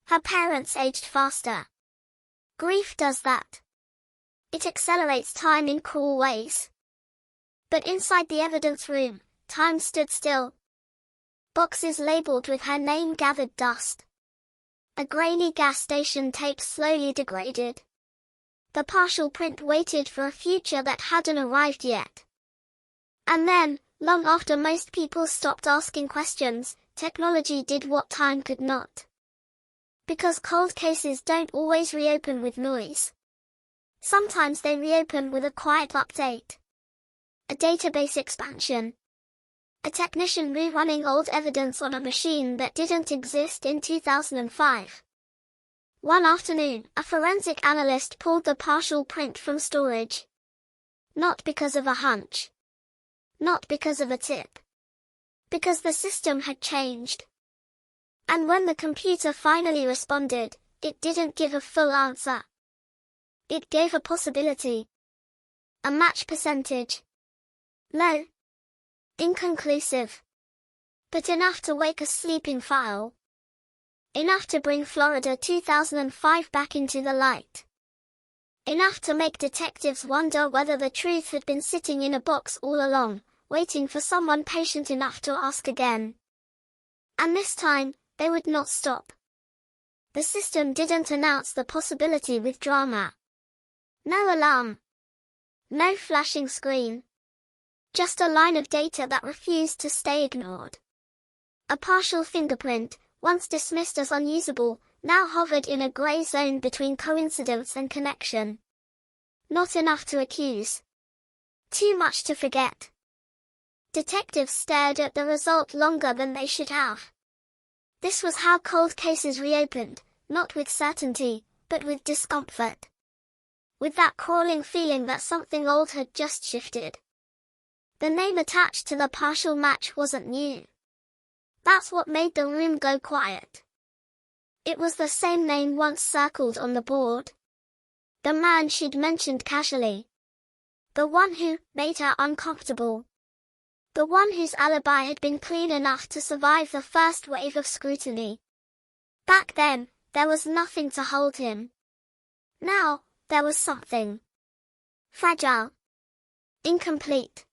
Her parents aged faster. Grief does that. It accelerates time in cruel ways. But inside the evidence room, time stood still. Boxes labeled with her name gathered dust. A grainy gas station tape slowly degraded. The partial print waited for a future that hadn't arrived yet. And then, long after most people stopped asking questions, technology did what time could not. Because cold cases don't always reopen with noise. Sometimes they reopen with a quiet update. A database expansion. A technician rerunning old evidence on a machine that didn't exist in 2005. One afternoon, a forensic analyst pulled the partial print from storage. Not because of a hunch. Not because of a tip. Because the system had changed. And when the computer finally responded, it didn't give a full answer. It gave a possibility. A match percentage. Low. Inconclusive. But enough to wake a sleeping file. Enough to bring Florida 2005 back into the light. Enough to make detectives wonder whether the truth had been sitting in a box all along, waiting for someone patient enough to ask again. And this time, they would not stop. The system didn't announce the possibility with drama. No alarm. No flashing screen. Just a line of data that refused to stay ignored. A partial fingerprint, once dismissed as unusable, now hovered in a grey zone between coincidence and connection. Not enough to accuse. Too much to forget. Detectives stared at the result longer than they should have. This was how cold cases reopened, not with certainty, but with discomfort. With that crawling feeling that something old had just shifted. The name attached to the partial match wasn't new. That's what made the room go quiet. It was the same name once circled on the board. The man she'd mentioned casually. The one who made her uncomfortable. The one whose alibi had been clean enough to survive the first wave of scrutiny. Back then, there was nothing to hold him. Now, there was something. Fragile. Incomplete.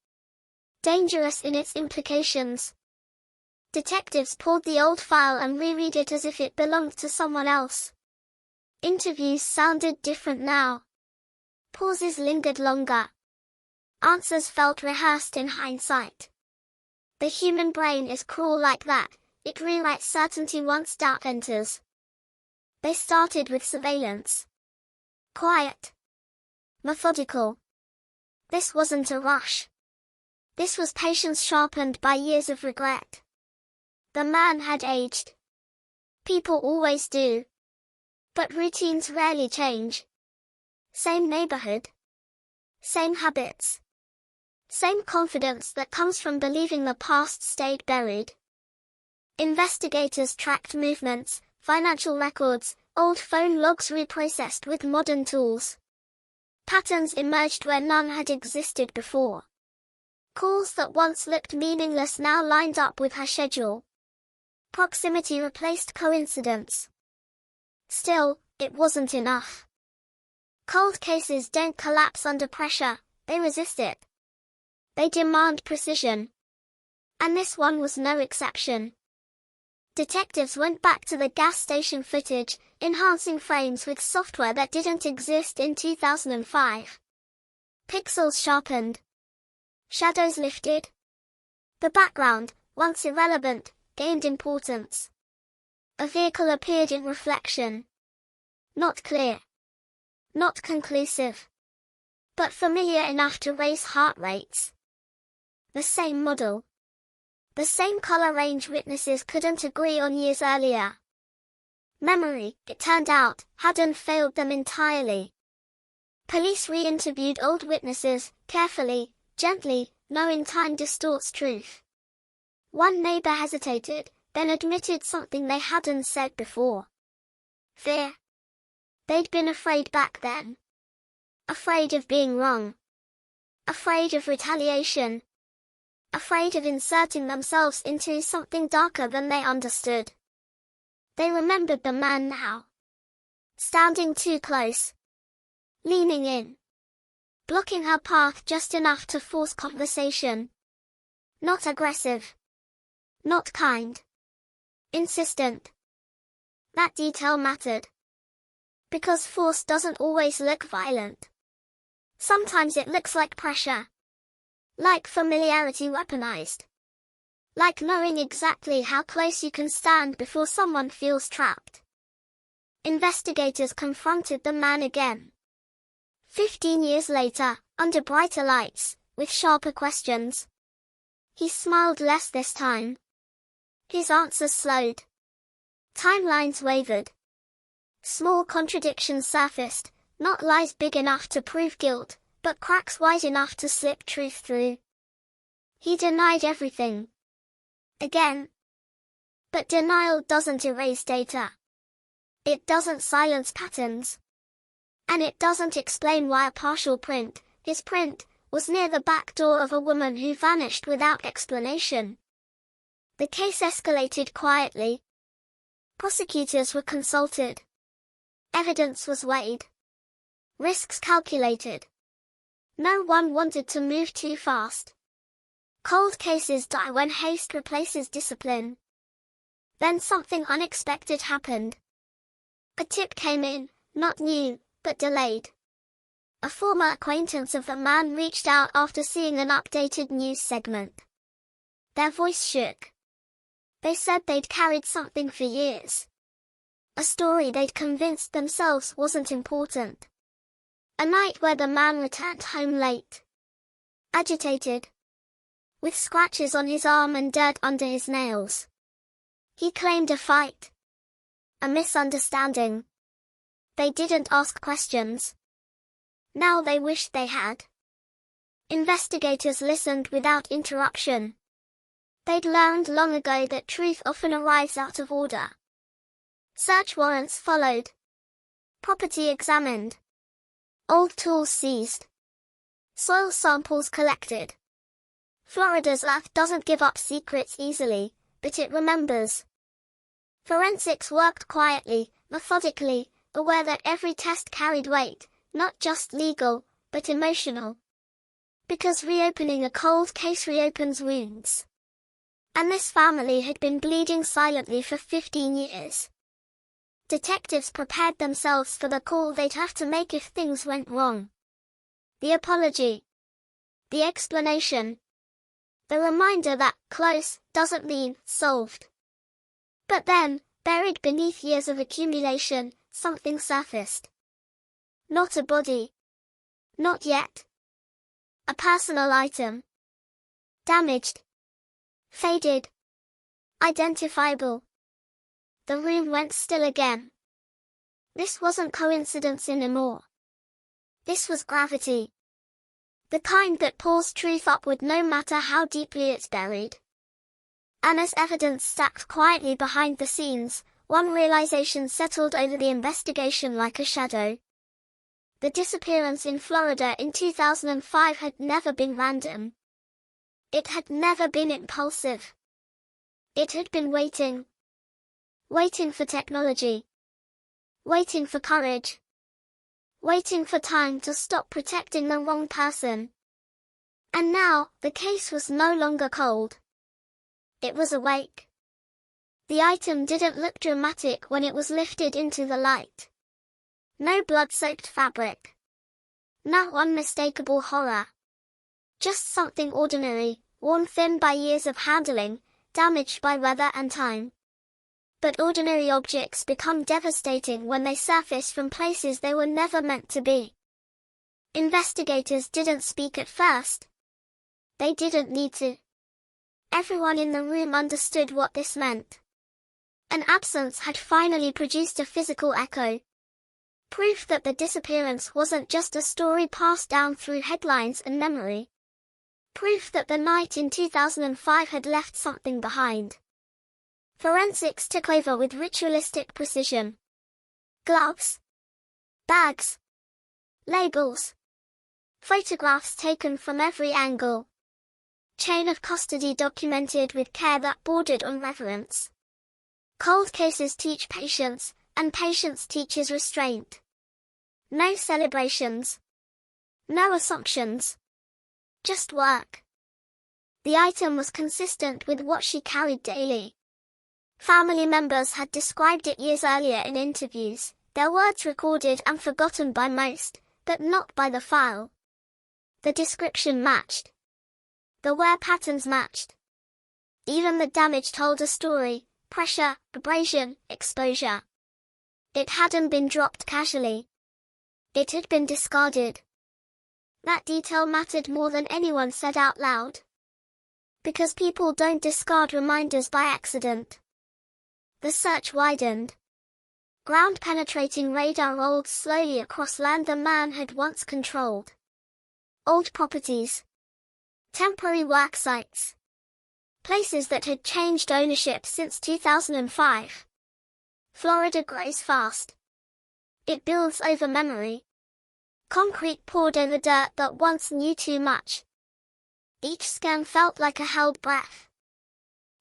Dangerous in its implications. Detectives pulled the old file and reread it as if it belonged to someone else. Interviews sounded different now. Pauses lingered longer. Answers felt rehearsed in hindsight. The human brain is cruel like that, it rewrites certainty once doubt enters. They started with surveillance. Quiet. Methodical. This wasn't a rush. This was patience sharpened by years of regret. The man had aged. People always do. But routines rarely change. Same neighborhood. Same habits. Same confidence that comes from believing the past stayed buried. Investigators tracked movements, financial records, old phone logs reprocessed with modern tools. Patterns emerged where none had existed before. Calls that once looked meaningless now lined up with her schedule. Proximity replaced coincidence. Still, it wasn't enough. Cold cases don't collapse under pressure, they resist it. They demand precision. And this one was no exception. Detectives went back to the gas station footage, enhancing frames with software that didn't exist in 2005. Pixels sharpened. Shadows lifted. The background, once irrelevant, gained importance. A vehicle appeared in reflection. Not clear. Not conclusive. But familiar enough to raise heart rates. The same model. The same color range witnesses couldn't agree on years earlier. Memory, it turned out, hadn't failed them entirely. Police re-interviewed old witnesses, carefully, gently, knowing time distorts truth. One neighbor hesitated, then admitted something they hadn't said before. Fear. They'd been afraid back then. Afraid of being wrong. Afraid of retaliation. Afraid of inserting themselves into something darker than they understood. They remembered the man now. Standing too close. Leaning in. Blocking her path just enough to force conversation. Not aggressive. Not kind. Insistent. That detail mattered. Because force doesn't always look violent. Sometimes it looks like pressure. Like familiarity weaponized. Like knowing exactly how close you can stand before someone feels trapped. Investigators confronted the man again. 15 years later, under brighter lights, with sharper questions. He smiled less this time. His answers slowed. Timelines wavered. Small contradictions surfaced, not lies big enough to prove guilt, but cracks wide enough to slip truth through. He denied everything. Again. But denial doesn't erase data. It doesn't silence patterns. And it doesn't explain why a partial print, his print, was near the back door of a woman who vanished without explanation. The case escalated quietly. Prosecutors were consulted. Evidence was weighed. Risks calculated. No one wanted to move too fast. Cold cases die when haste replaces discipline. Then something unexpected happened. A tip came in, not new, but delayed. A former acquaintance of the man reached out after seeing an updated news segment. Their voice shook. They said they'd carried something for years. A story they'd convinced themselves wasn't important. A night where the man returned home late. Agitated. With scratches on his arm and dirt under his nails. He claimed a fight. A misunderstanding. They didn't ask questions. Now they wished they had. Investigators listened without interruption. They'd learned long ago that truth often arrives out of order. Search warrants followed. Property examined. Old tools seized. Soil samples collected. Florida's earth doesn't give up secrets easily, but it remembers. Forensics worked quietly, methodically, aware that every test carried weight, not just legal, but emotional. Because reopening a cold case reopens wounds. And this family had been bleeding silently for 15 years. Detectives prepared themselves for the call they'd have to make if things went wrong. The apology. The explanation. The reminder that close doesn't mean solved. But then, buried beneath years of accumulation, something surfaced. Not a body. Not yet. A personal item. Damaged. Faded. Identifiable. The room went still again. This wasn't coincidence anymore. This was gravity. The kind that pulls truth upward no matter how deeply it's buried. And as evidence stacked quietly behind the scenes, one realization settled over the investigation like a shadow. The disappearance in Florida in 2005 had never been random. It had never been impulsive. It had been waiting. Waiting for technology. Waiting for courage. Waiting for time to stop protecting the wrong person. And now, the case was no longer cold. It was awake. The item didn't look dramatic when it was lifted into the light. No blood-soaked fabric. No unmistakable horror. Just something ordinary, worn thin by years of handling, damaged by weather and time. But ordinary objects become devastating when they surface from places they were never meant to be. Investigators didn't speak at first. They didn't need to. Everyone in the room understood what this meant. An absence had finally produced a physical echo. Proof that the disappearance wasn't just a story passed down through headlines and memory. Proof that the night in 2005 had left something behind. Forensics took over with ritualistic precision. Gloves. Bags. Labels. Photographs taken from every angle. Chain of custody documented with care that bordered on reverence. Cold cases teach patience, and patience teaches restraint. No celebrations. No assumptions. Just work. The item was consistent with what she carried daily. Family members had described it years earlier in interviews, their words recorded and forgotten by most, but not by the file. The description matched. The wear patterns matched. Even the damage told a story: pressure, abrasion, exposure. It hadn't been dropped casually. It had been discarded. That detail mattered more than anyone said out loud. Because people don't discard reminders by accident. The search widened. Ground-penetrating radar rolled slowly across land the man had once controlled. Old properties. Temporary work sites. Places that had changed ownership since 2005. Florida grows fast. It builds over memory. Concrete poured over dirt that once knew too much. Each scan felt like a held breath.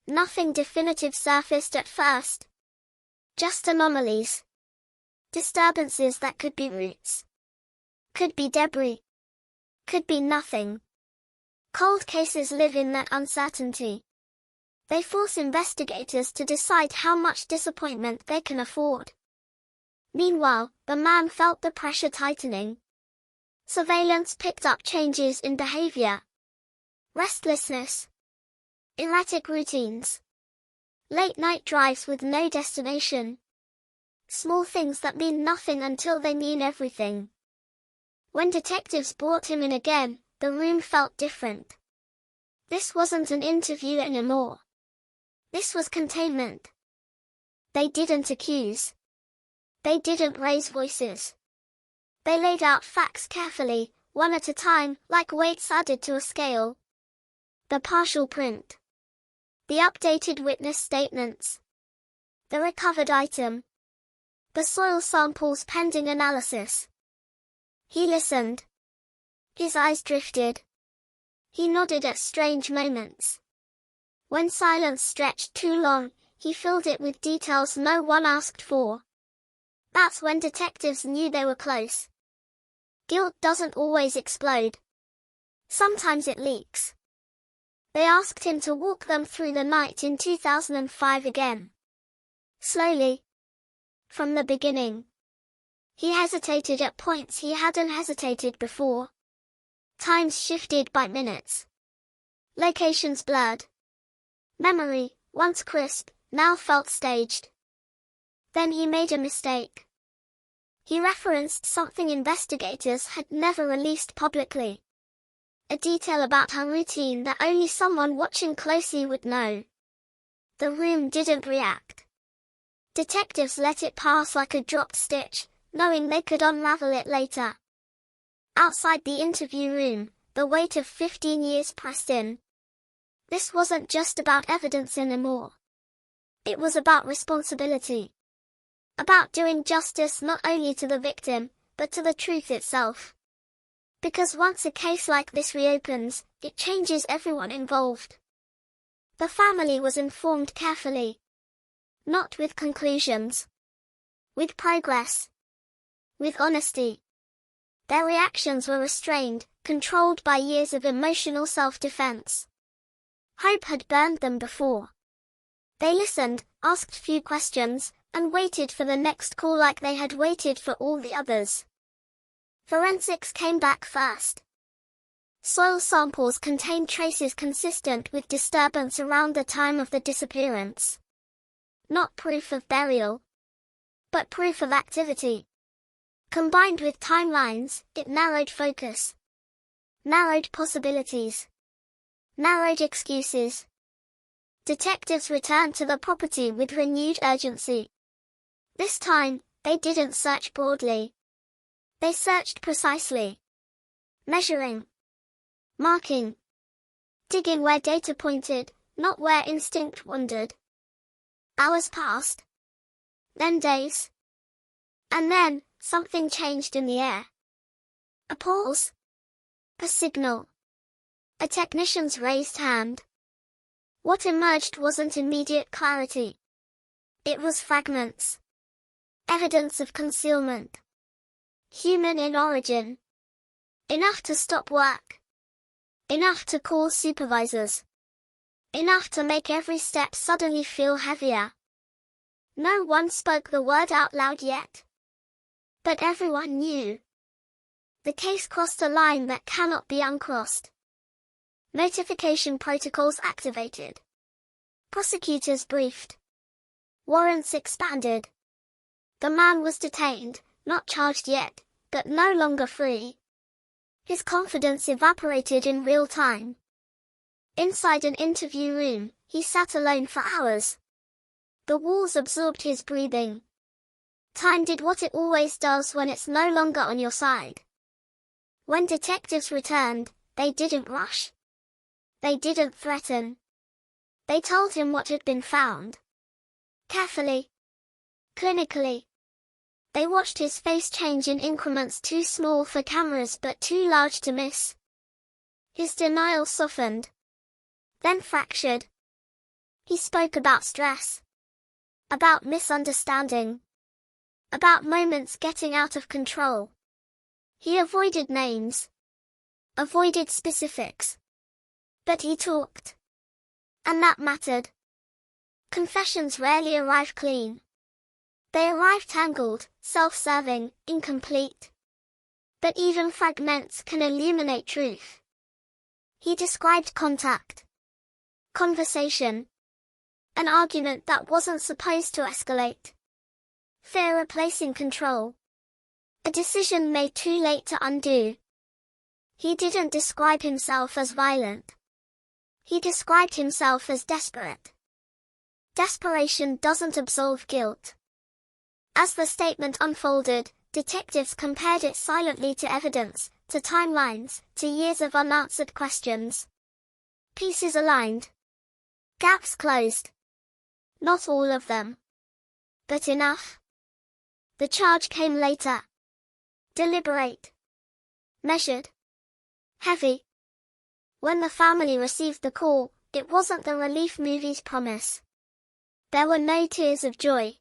Nothing definitive surfaced at first. Just anomalies. Disturbances that could be roots. Could be debris. Could be nothing. Cold cases live in that uncertainty. They force investigators to decide how much disappointment they can afford. Meanwhile, the man felt the pressure tightening. Surveillance picked up changes in behavior. Restlessness. Erratic routines. Late-night drives with no destination. Small things that mean nothing until they mean everything. When detectives brought him in again, the room felt different. This wasn't an interview anymore. This was containment. They didn't accuse. They didn't raise voices. They laid out facts carefully, one at a time, like weights added to a scale. The partial print. The updated witness statements. The recovered item. The soil samples pending analysis. He listened. His eyes drifted. He nodded at strange moments. When silence stretched too long, he filled it with details no one asked for. That's when detectives knew they were close. Guilt doesn't always explode. Sometimes it leaks. They asked him to walk them through the night in 2005 again. Slowly. From the beginning. He hesitated at points he hadn't hesitated before. Times shifted by minutes. Locations blurred. Memory, once crisp, now felt staged. Then he made a mistake. He referenced something investigators had never released publicly. A detail about her routine that only someone watching closely would know. The room didn't react. Detectives let it pass like a dropped stitch, knowing they could unravel it later. Outside the interview room, the weight of 15 years pressed in. This wasn't just about evidence anymore. It was about responsibility. About doing justice not only to the victim, but to the truth itself. Because once a case like this reopens, it changes everyone involved. The family was informed carefully. Not with conclusions. With progress. With honesty. Their reactions were restrained, controlled by years of emotional self-defense. Hope had burned them before. They listened, asked few questions, and waited for the next call like they had waited for all the others. Forensics came back first. Soil samples contained traces consistent with disturbance around the time of the disappearance. Not proof of burial, but proof of activity. Combined with timelines, it narrowed focus. Narrowed possibilities. Narrowed excuses. Detectives returned to the property with renewed urgency. This time, they didn't search broadly. They searched precisely. Measuring. Marking. Digging where data pointed, not where instinct wandered. Hours passed. Then days. And then, something changed in the air. A pause. A signal. A technician's raised hand. What emerged wasn't immediate clarity. It was fragments. Evidence of concealment. Human in origin. Enough to stop work. Enough to call supervisors. Enough to make every step suddenly feel heavier. No one spoke the word out loud yet. But everyone knew. The case crossed a line that cannot be uncrossed. Notification protocols activated. Prosecutors briefed. Warrants expanded. The man was detained, not charged yet, but no longer free. His confidence evaporated in real time. Inside an interview room, he sat alone for hours. The walls absorbed his breathing. Time did what it always does when it's no longer on your side. When detectives returned, they didn't rush. They didn't threaten. They told him what had been found. Carefully. Clinically. They watched his face change in increments too small for cameras but too large to miss. His denial softened. Then fractured. He spoke about stress. About misunderstanding. About moments getting out of control. He avoided names. Avoided specifics. But he talked. And that mattered. Confessions rarely arrive clean. They arrive tangled, self-serving, incomplete. But even fragments can illuminate truth. He described contact. Conversation. An argument that wasn't supposed to escalate. Fear replacing control. A decision made too late to undo. He didn't describe himself as violent. He described himself as desperate. Desperation doesn't absolve guilt. As the statement unfolded, detectives compared it silently to evidence, to timelines, to years of unanswered questions. Pieces aligned. Gaps closed. Not all of them. But enough. The charge came later. Deliberate. Measured. Heavy. When the family received the call, it wasn't the relief movies promise. There were no tears of joy.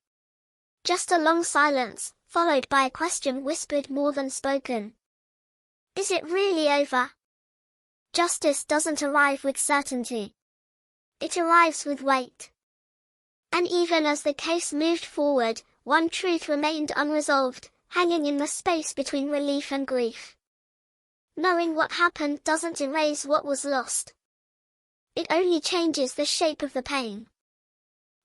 Just a long silence, followed by a question whispered more than spoken. Is it really over? Justice doesn't arrive with certainty. It arrives with weight. And even as the case moved forward, one truth remained unresolved, hanging in the space between relief and grief. Knowing what happened doesn't erase what was lost. It only changes the shape of the pain.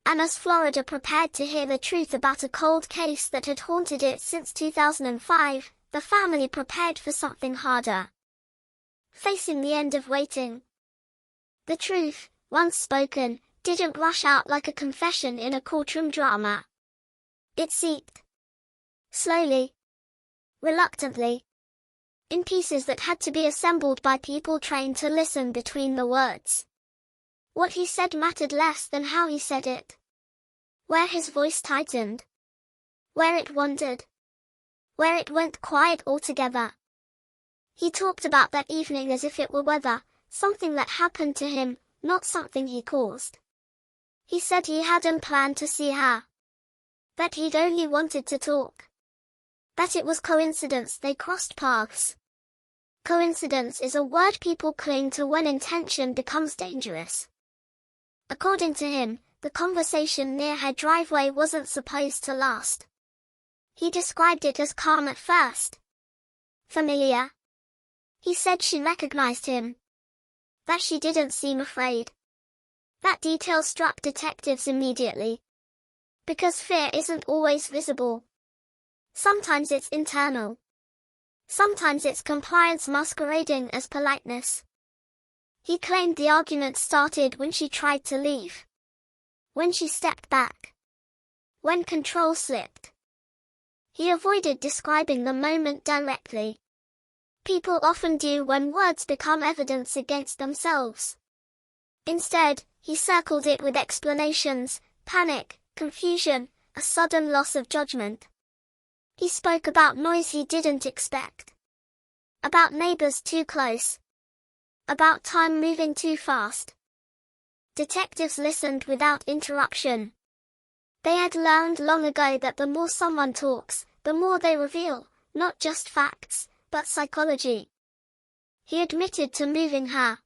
And as Florida prepared to hear the truth about a cold case that had haunted it since 2005, the family prepared for something harder. Facing the end of waiting. The truth, once spoken, didn't rush out like a confession in a courtroom drama. It seeped. Slowly. Reluctantly. In pieces that had to be assembled by people trained to listen between the words. What he said mattered less than how he said it. Where his voice tightened. where it wandered, where it went quiet altogether. He talked about that evening as if it were weather, something that happened to him, not something he caused. He said he hadn't planned to see her, that he'd only wanted to talk, that it was coincidence they crossed paths. Coincidence is a word people cling to when intention becomes dangerous. According to him, the conversation near her driveway wasn't supposed to last. He described it as calm at first. Familiar. He said she recognized him, that she didn't seem afraid. That detail struck detectives immediately, because fear isn't always visible. Sometimes it's internal. Sometimes it's compliance masquerading as politeness. He claimed the argument started when she tried to leave, when she stepped back, when control slipped. He avoided describing the moment directly. People often do when words become evidence against themselves. Instead, he circled it with explanations, panic, confusion, a sudden loss of judgment. He spoke about noise he didn't expect, about neighbors too close, about time moving too fast. Detectives listened without interruption. They had learned long ago that the more someone talks, the more they reveal, not just facts, but psychology. He admitted to moving her.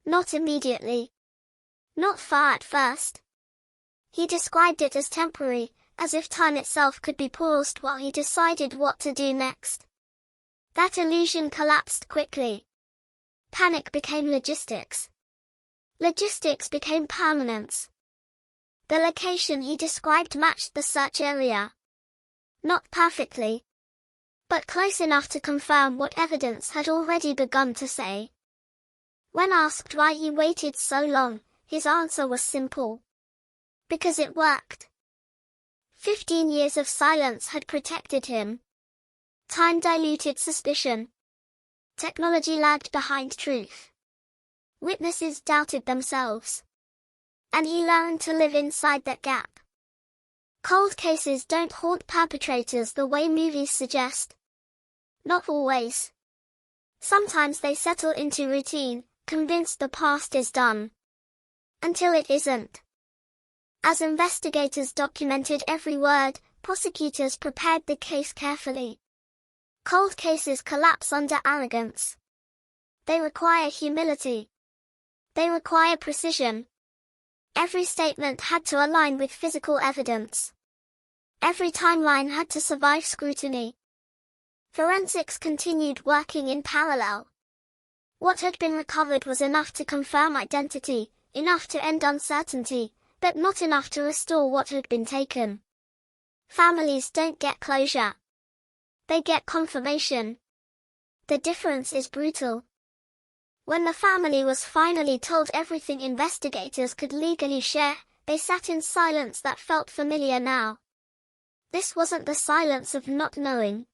Not immediately. Not far at first. He described it as temporary, as if time itself could be paused while he decided what to do next. That illusion collapsed quickly. Panic became logistics. Logistics became permanence. The location he described matched the search area. Not perfectly, but close enough to confirm what evidence had already begun to say. When asked why he waited so long, his answer was simple. Because it worked. 15 years of silence had protected him. Time diluted suspicion. Technology lagged behind truth. Witnesses doubted themselves. And he learned to live inside that gap. Cold cases don't haunt perpetrators the way movies suggest. Not always. Sometimes they settle into routine, convinced the past is done. Until it isn't. As investigators documented every word, prosecutors prepared the case carefully. Cold cases collapse under arrogance. They require humility. They require precision. Every statement had to align with physical evidence. Every timeline had to survive scrutiny. Forensics continued working in parallel. What had been recovered was enough to confirm identity, enough to end uncertainty, but not enough to restore what had been taken. Families don't get closure. They get confirmation. The difference is brutal. When the family was finally told everything investigators could legally share, they sat in silence that felt familiar now. This wasn't the silence of not knowing.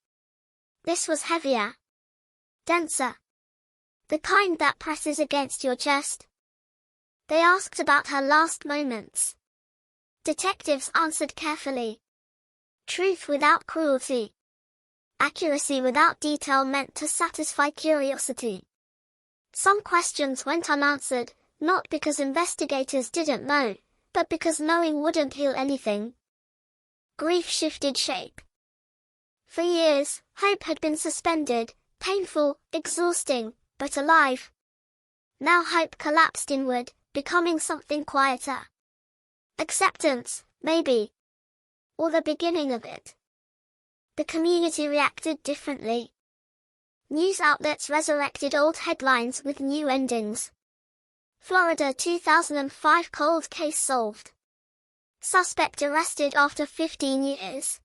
This was heavier. Denser. The kind that presses against your chest. They asked about her last moments. Detectives answered carefully. Truth without cruelty. Accuracy without detail meant to satisfy curiosity. Some questions went unanswered, not because investigators didn't know, but because knowing wouldn't heal anything. Grief shifted shape. For years, hope had been suspended, painful, exhausting, but alive. Now hope collapsed inward, becoming something quieter. Acceptance, maybe. Or the beginning of it. The community reacted differently. News outlets resurrected old headlines with new endings. Florida 2005 cold case solved. Suspect arrested after 15 years.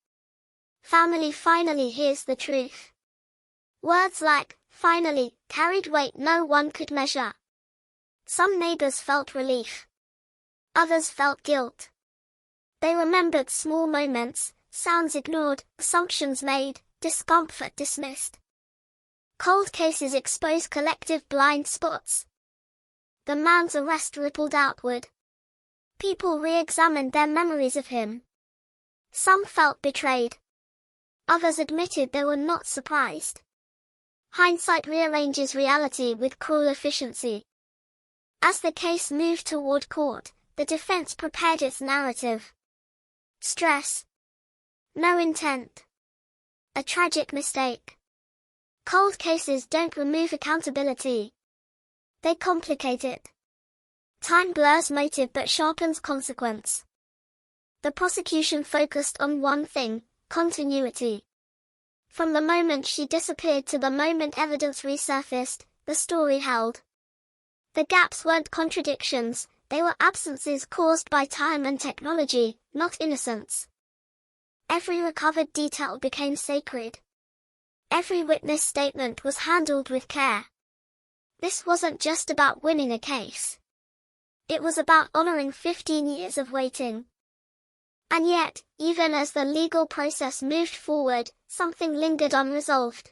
Family finally hears the truth. Words like, finally, carried weight no one could measure. Some neighbors felt relief. Others felt guilt. They remembered small moments, sounds ignored, assumptions made, discomfort dismissed. Cold cases expose collective blind spots. The man's arrest rippled outward. People re-examined their memories of him. Some felt betrayed. Others admitted they were not surprised. Hindsight rearranges reality with cruel efficiency. As the case moved toward court, the defense prepared its narrative. Stress. No intent. A tragic mistake. Cold cases don't remove accountability. They complicate it. Time blurs motive but sharpens consequence. The prosecution focused on one thing: continuity. From the moment she disappeared to the moment evidence resurfaced, the story held. The gaps weren't contradictions, they were absences caused by time and technology, not innocence. Every recovered detail became sacred. Every witness statement was handled with care. This wasn't just about winning a case. It was about honoring 15 years of waiting. And yet, even as the legal process moved forward, something lingered unresolved.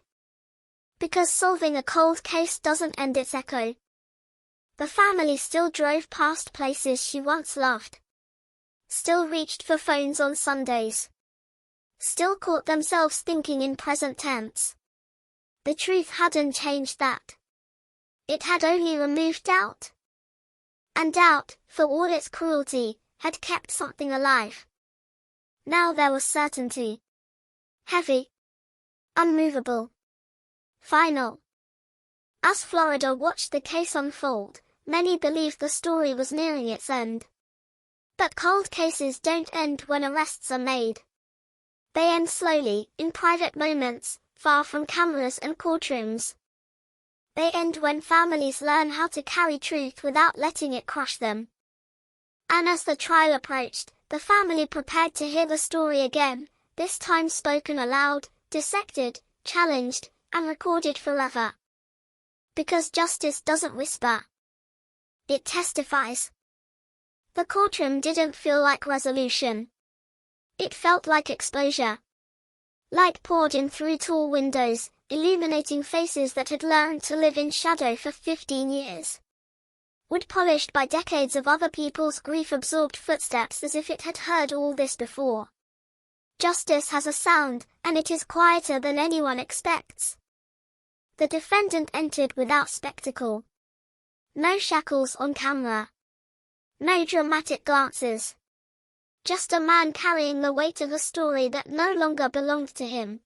Because solving a cold case doesn't end its echo. The family still drove past places she once loved. Still reached for phones on Sundays. Still caught themselves thinking in present tense. The truth hadn't changed that. It had only removed doubt. And doubt, for all its cruelty, had kept something alive. Now there was certainty. Heavy. Unmovable. Final. As Florida watched the case unfold, many believed the story was nearing its end. But cold cases don't end when arrests are made. They end slowly, in private moments, far from cameras and courtrooms. They end when families learn how to carry truth without letting it crush them. And as the trial approached, the family prepared to hear the story again, this time spoken aloud, dissected, challenged, and recorded forever. Because justice doesn't whisper. It testifies. The courtroom didn't feel like resolution. It felt like exposure. Light poured in through tall windows, illuminating faces that had learned to live in shadow for 15 years. Wood polished by decades of other people's grief-absorbed footsteps as if it had heard all this before. Justice has a sound, and it is quieter than anyone expects. The defendant entered without spectacle. No shackles on camera. No dramatic glances. Just a man carrying the weight of a story that no longer belonged to him.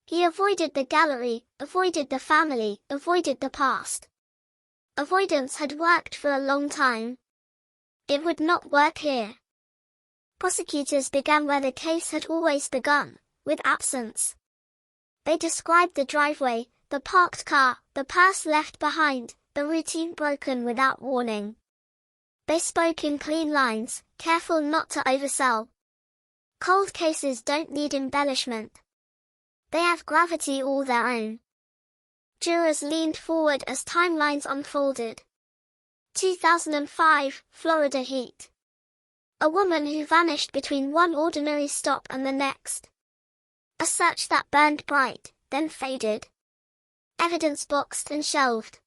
He avoided the gallery, avoided the family, avoided the past. Avoidance had worked for a long time. It would not work here. Prosecutors began where the case had always begun, with absence. They described the driveway, the parked car, the purse left behind, the routine broken without warning. They spoke in clean lines, careful not to oversell. Cold cases don't need embellishment. They have gravity all their own. Jurors leaned forward as timelines unfolded. 2005, Florida heat. A woman who vanished between one ordinary stop and the next. A search that burned bright, then faded. Evidence boxed and shelved.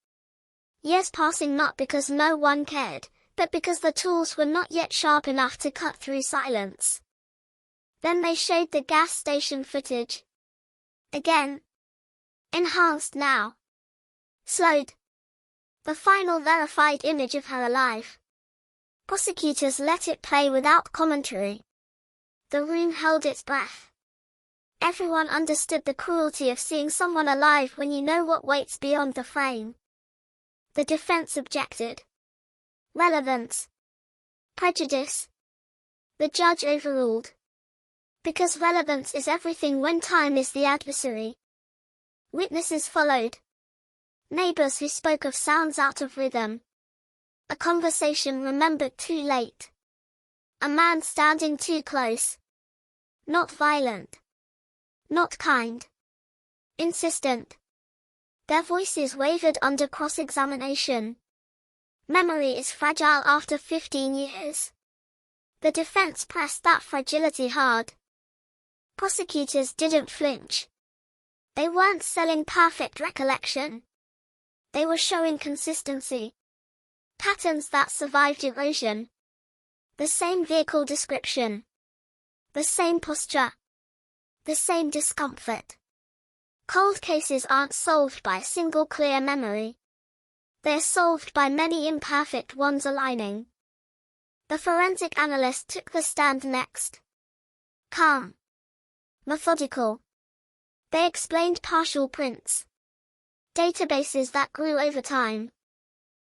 Years passing not because no one cared, but because the tools were not yet sharp enough to cut through silence. Then they showed the gas station footage. Again. Enhanced now. Slowed. The final verified image of her alive. Prosecutors let it play without commentary. The room held its breath. Everyone understood the cruelty of seeing someone alive when you know what waits beyond the frame. The defense objected. Relevance. Prejudice. The judge overruled. Because relevance is everything when time is the adversary. Witnesses followed. Neighbors who spoke of sounds out of rhythm. A conversation remembered too late. A man standing too close. Not violent. Not kind. Insistent. Their voices wavered under cross-examination. Memory is fragile after 15 years. The defense pressed that fragility hard. Prosecutors didn't flinch. They weren't selling perfect recollection. They were showing consistency. Patterns that survived erosion. The same vehicle description. The same posture. The same discomfort. Cold cases aren't solved by a single clear memory. They're solved by many imperfect ones aligning. The forensic analyst took the stand next. Calm. Methodical. They explained partial prints. Databases that grew over time.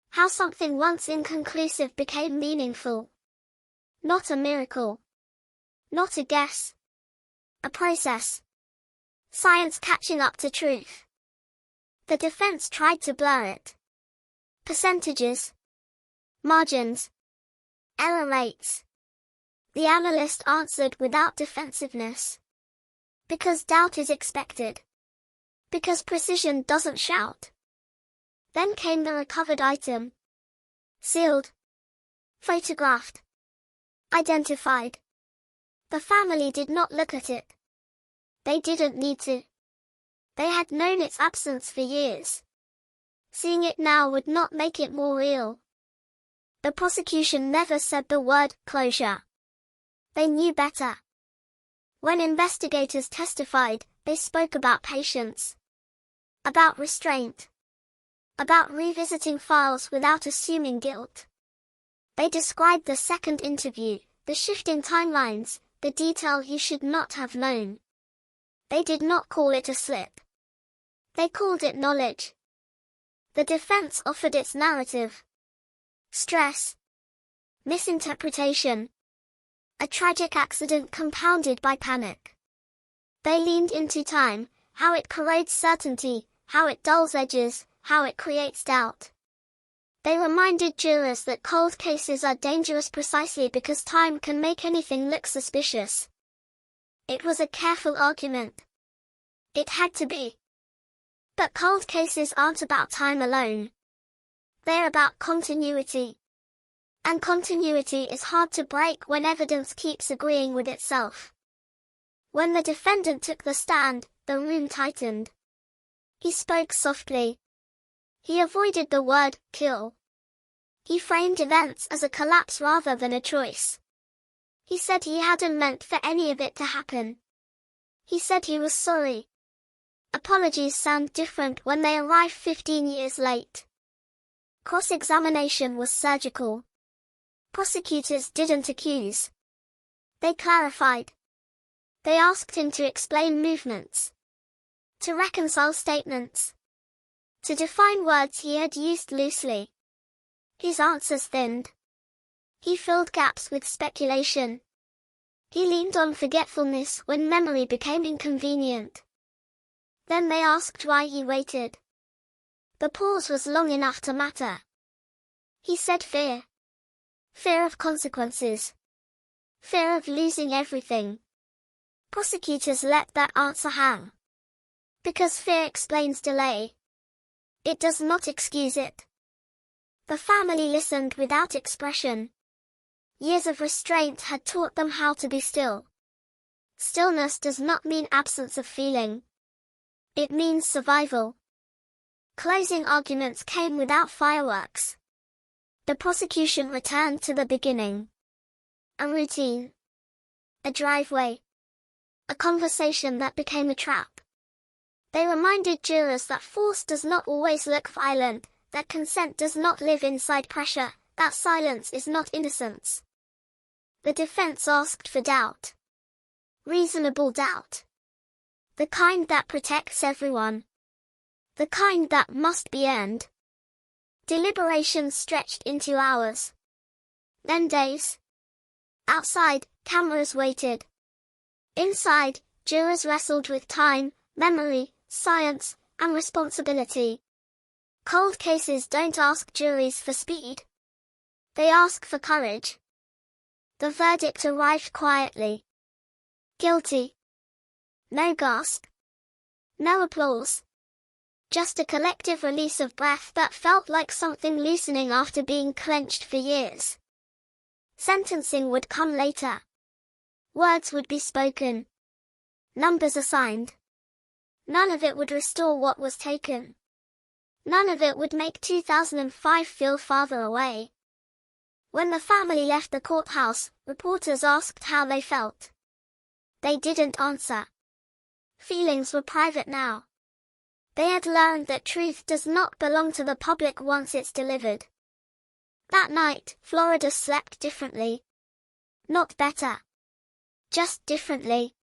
How something once inconclusive became meaningful. Not a miracle. Not a guess. A process. Science catching up to truth. The defense tried to blur it. Percentages. Margins. Error rates. The analyst answered without defensiveness. Because doubt is expected. Because precision doesn't shout. Then came the recovered item. Sealed. Photographed. Identified. The family did not look at it. They didn't need to. They had known its absence for years. Seeing it now would not make it more real. The prosecution never said the word closure. They knew better. When investigators testified, they spoke about patience. About restraint. About revisiting files without assuming guilt. They described the second interview, the shifting timelines, the detail you should not have known. They did not call it a slip. They called it knowledge. The defense offered its narrative. Stress. Misinterpretation. A tragic accident compounded by panic. They leaned into time, how it corrodes certainty, how it dulls edges, how it creates doubt. They reminded jurors that cold cases are dangerous precisely because time can make anything look suspicious. It was a careful argument. It had to be. But cold cases aren't about time alone. They're about continuity. And continuity is hard to break when evidence keeps agreeing with itself. When the defendant took the stand, the room tightened. He spoke softly. He avoided the word kill. He framed events as a collapse rather than a choice. He said he hadn't meant for any of it to happen. He said he was sorry. Apologies sound different when they arrive 15 years late. Cross-examination was surgical. Prosecutors didn't accuse. They clarified. They asked him to explain movements. To reconcile statements. To define words he had used loosely. His answers thinned. He filled gaps with speculation. He leaned on forgetfulness when memory became inconvenient. Then they asked why he waited. The pause was long enough to matter. He said fear. Fear of consequences. Fear of losing everything. Prosecutors let that answer hang. Because fear explains delay. It does not excuse it. The family listened without expression. Years of restraint had taught them how to be still. Stillness does not mean absence of feeling. It means survival. Closing arguments came without fireworks. The prosecution returned to the beginning. A routine. A driveway. A conversation that became a trap. They reminded jurors that force does not always look violent, that consent does not live inside pressure, that silence is not innocence. The defense asked for doubt. Reasonable doubt. The kind that protects everyone. The kind that must be earned. Deliberations stretched into hours. Then days. Outside, cameras waited. Inside, jurors wrestled with time, memory, science, and responsibility. Cold cases don't ask juries for speed. They ask for courage. The verdict arrived quietly. Guilty. No gasp. No applause. Just a collective release of breath that felt like something loosening after being clenched for years. Sentencing would come later. Words would be spoken. Numbers assigned. None of it would restore what was taken. None of it would make 2005 feel farther away. When the family left the courthouse, reporters asked how they felt. They didn't answer. Feelings were private now. They had learned that truth does not belong to the public once it's delivered. That night, Florida slept differently. Not better. Just differently.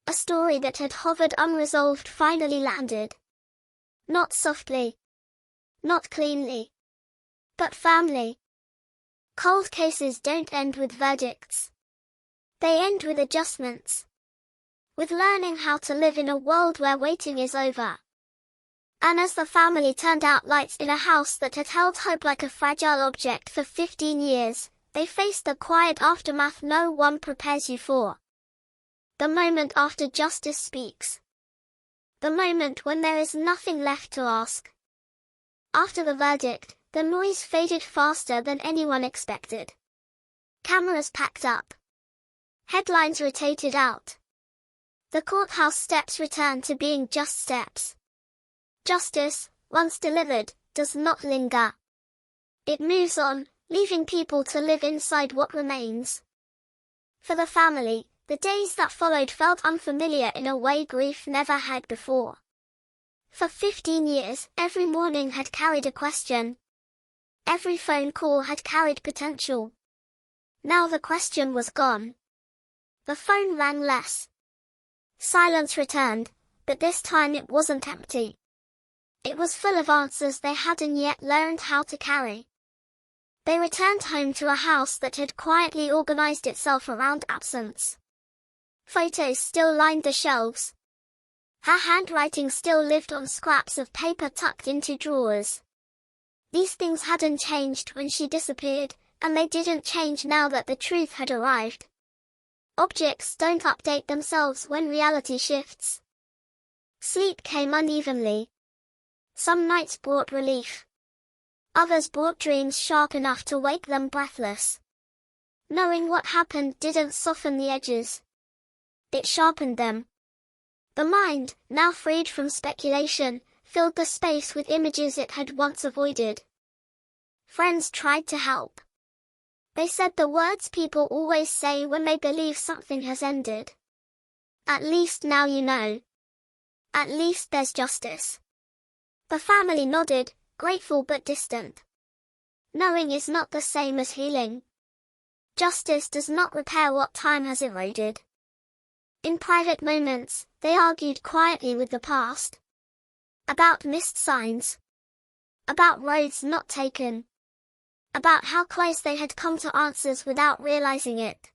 A story that had hovered unresolved finally landed. Not softly. Not cleanly. But firmly. Cold cases don't end with verdicts. They end with adjustments. With learning how to live in a world where waiting is over. And as the family turned out lights in a house that had held hope like a fragile object for 15 years, they faced the quiet aftermath no one prepares you for. The moment after justice speaks. The moment when there is nothing left to ask. After the verdict, the noise faded faster than anyone expected. Cameras packed up. Headlines rotated out. The courthouse steps returned to being just steps. Justice, once delivered, does not linger. It moves on, leaving people to live inside what remains. For the family, the days that followed felt unfamiliar in a way grief never had before. For 15 years, every morning had carried a question. Every phone call had carried potential. Now the question was gone. The phone rang less. Silence returned, but this time it wasn't empty. It was full of answers they hadn't yet learned how to carry. They returned home to a house that had quietly organized itself around absence. Photos still lined the shelves. Her handwriting still lived on scraps of paper tucked into drawers. These things hadn't changed when she disappeared, and they didn't change now that the truth had arrived. Objects don't update themselves when reality shifts. Sleep came unevenly. Some nights brought relief. Others brought dreams sharp enough to wake them breathless. Knowing what happened didn't soften the edges. It sharpened them. The mind, now freed from speculation, filled the space with images it had once avoided. Friends tried to help. They said the words people always say when they believe something has ended. At least now you know. At least there's justice. The family nodded, grateful but distant. Knowing is not the same as healing. Justice does not repair what time has eroded. In private moments, they argued quietly with the past. About missed signs. About roads not taken. About how close they had come to answers without realizing it.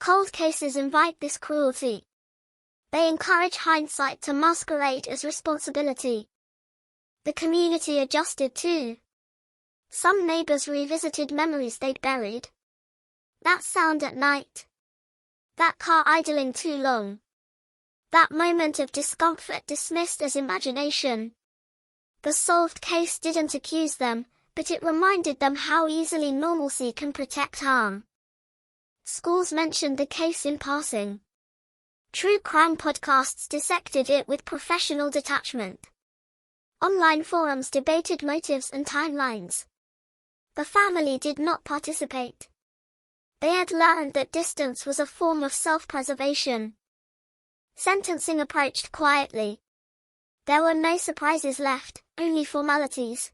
Cold cases invite this cruelty. They encourage hindsight to masquerade as responsibility. The community adjusted too. Some neighbors revisited memories they'd buried. That sound at night. That car idling too long. That moment of discomfort dismissed as imagination. The solved case didn't accuse them, but it reminded them how easily normalcy can protect harm. Schools mentioned the case in passing. True crime podcasts dissected it with professional detachment. Online forums debated motives and timelines. The family did not participate. They had learned that distance was a form of self-preservation. Sentencing approached quietly. There were no surprises left, only formalities.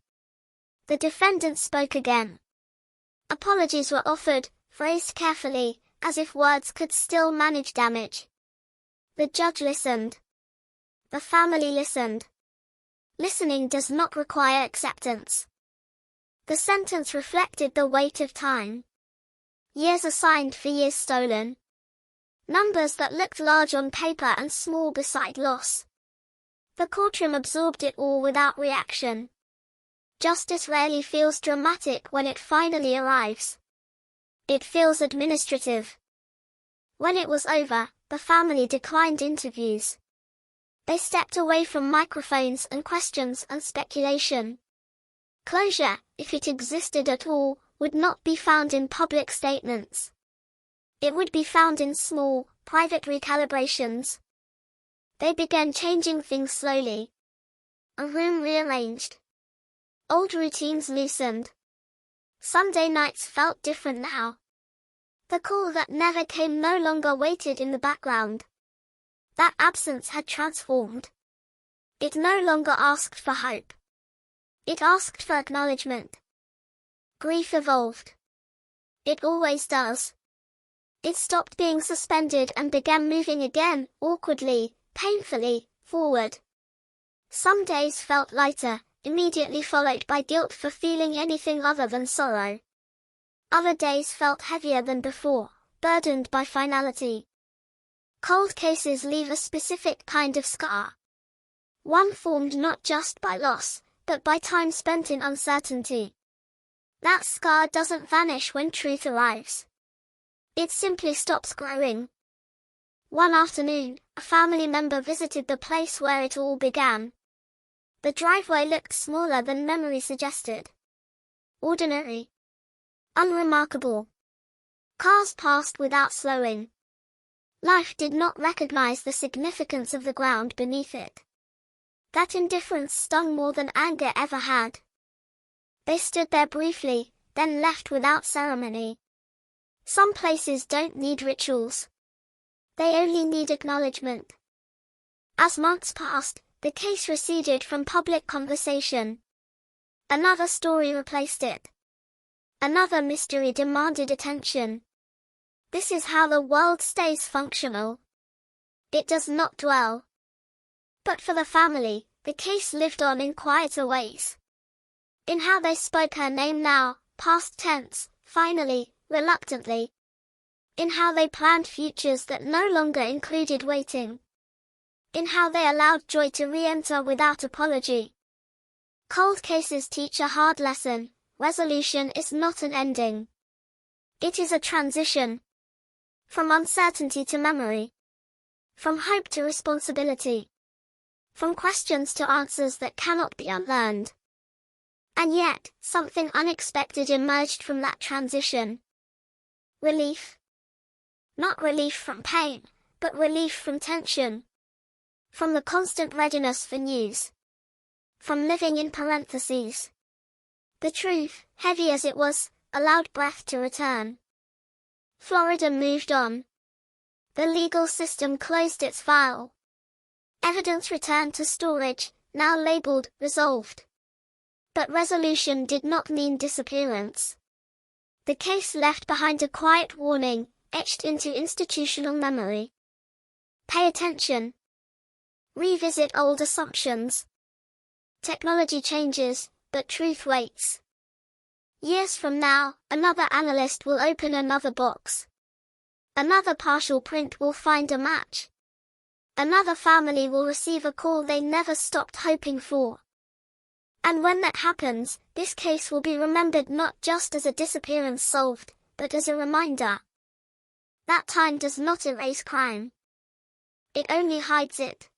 The defendant spoke again. Apologies were offered, phrased carefully, as if words could still manage damage. The judge listened. The family listened. Listening does not require acceptance. The sentence reflected the weight of time. Years assigned for years stolen. Numbers that looked large on paper and small beside loss. The courtroom absorbed it all without reaction. Justice rarely feels dramatic when it finally arrives. It feels administrative. When it was over, the family declined interviews. They stepped away from microphones and questions and speculation. Closure, if it existed at all, would not be found in public statements. It would be found in small, private recalibrations. They began changing things slowly. A room rearranged. Old routines loosened. Sunday nights felt different now. The call that never came no longer waited in the background. That absence had transformed. It no longer asked for hope. It asked for acknowledgement. Grief evolved. It always does. It stopped being suspended and began moving again, awkwardly, painfully, forward. Some days felt lighter, immediately followed by guilt for feeling anything other than sorrow. Other days felt heavier than before, burdened by finality. Cold cases leave a specific kind of scar. One formed not just by loss, but by time spent in uncertainty. That scar doesn't vanish when truth arrives. It simply stops growing. One afternoon, a family member visited the place where it all began. The driveway looked smaller than memory suggested. Ordinary. Unremarkable. Cars passed without slowing. Life did not recognize the significance of the ground beneath it. That indifference stung more than anger ever had. They stood there briefly, then left without ceremony. Some places don't need rituals. They only need acknowledgement. As months passed, the case receded from public conversation. Another story replaced it. Another mystery demanded attention. This is how the world stays functional. It does not dwell. But for the family, the case lived on in quieter ways. In how they spoke her name now, past tense, finally, reluctantly. In how they planned futures that no longer included waiting. In how they allowed joy to re-enter without apology. Cold cases teach a hard lesson. Resolution is not an ending. It is a transition. From uncertainty to memory. From hope to responsibility. From questions to answers that cannot be unlearned. And yet, something unexpected emerged from that transition. Relief. Not relief from pain, but relief from tension. From the constant readiness for news. From living in parentheses. The truth, heavy as it was, allowed breath to return. Florida moved on. The legal system closed its file. Evidence returned to storage, now labeled, resolved. But resolution did not mean disappearance. The case left behind a quiet warning, etched into institutional memory. Pay attention. Revisit old assumptions. Technology changes, but truth waits. Years from now, another analyst will open another box. Another partial print will find a match. Another family will receive a call they never stopped hoping for. And when that happens, this case will be remembered not just as a disappearance solved, but as a reminder. That time does not erase crime. It only hides it.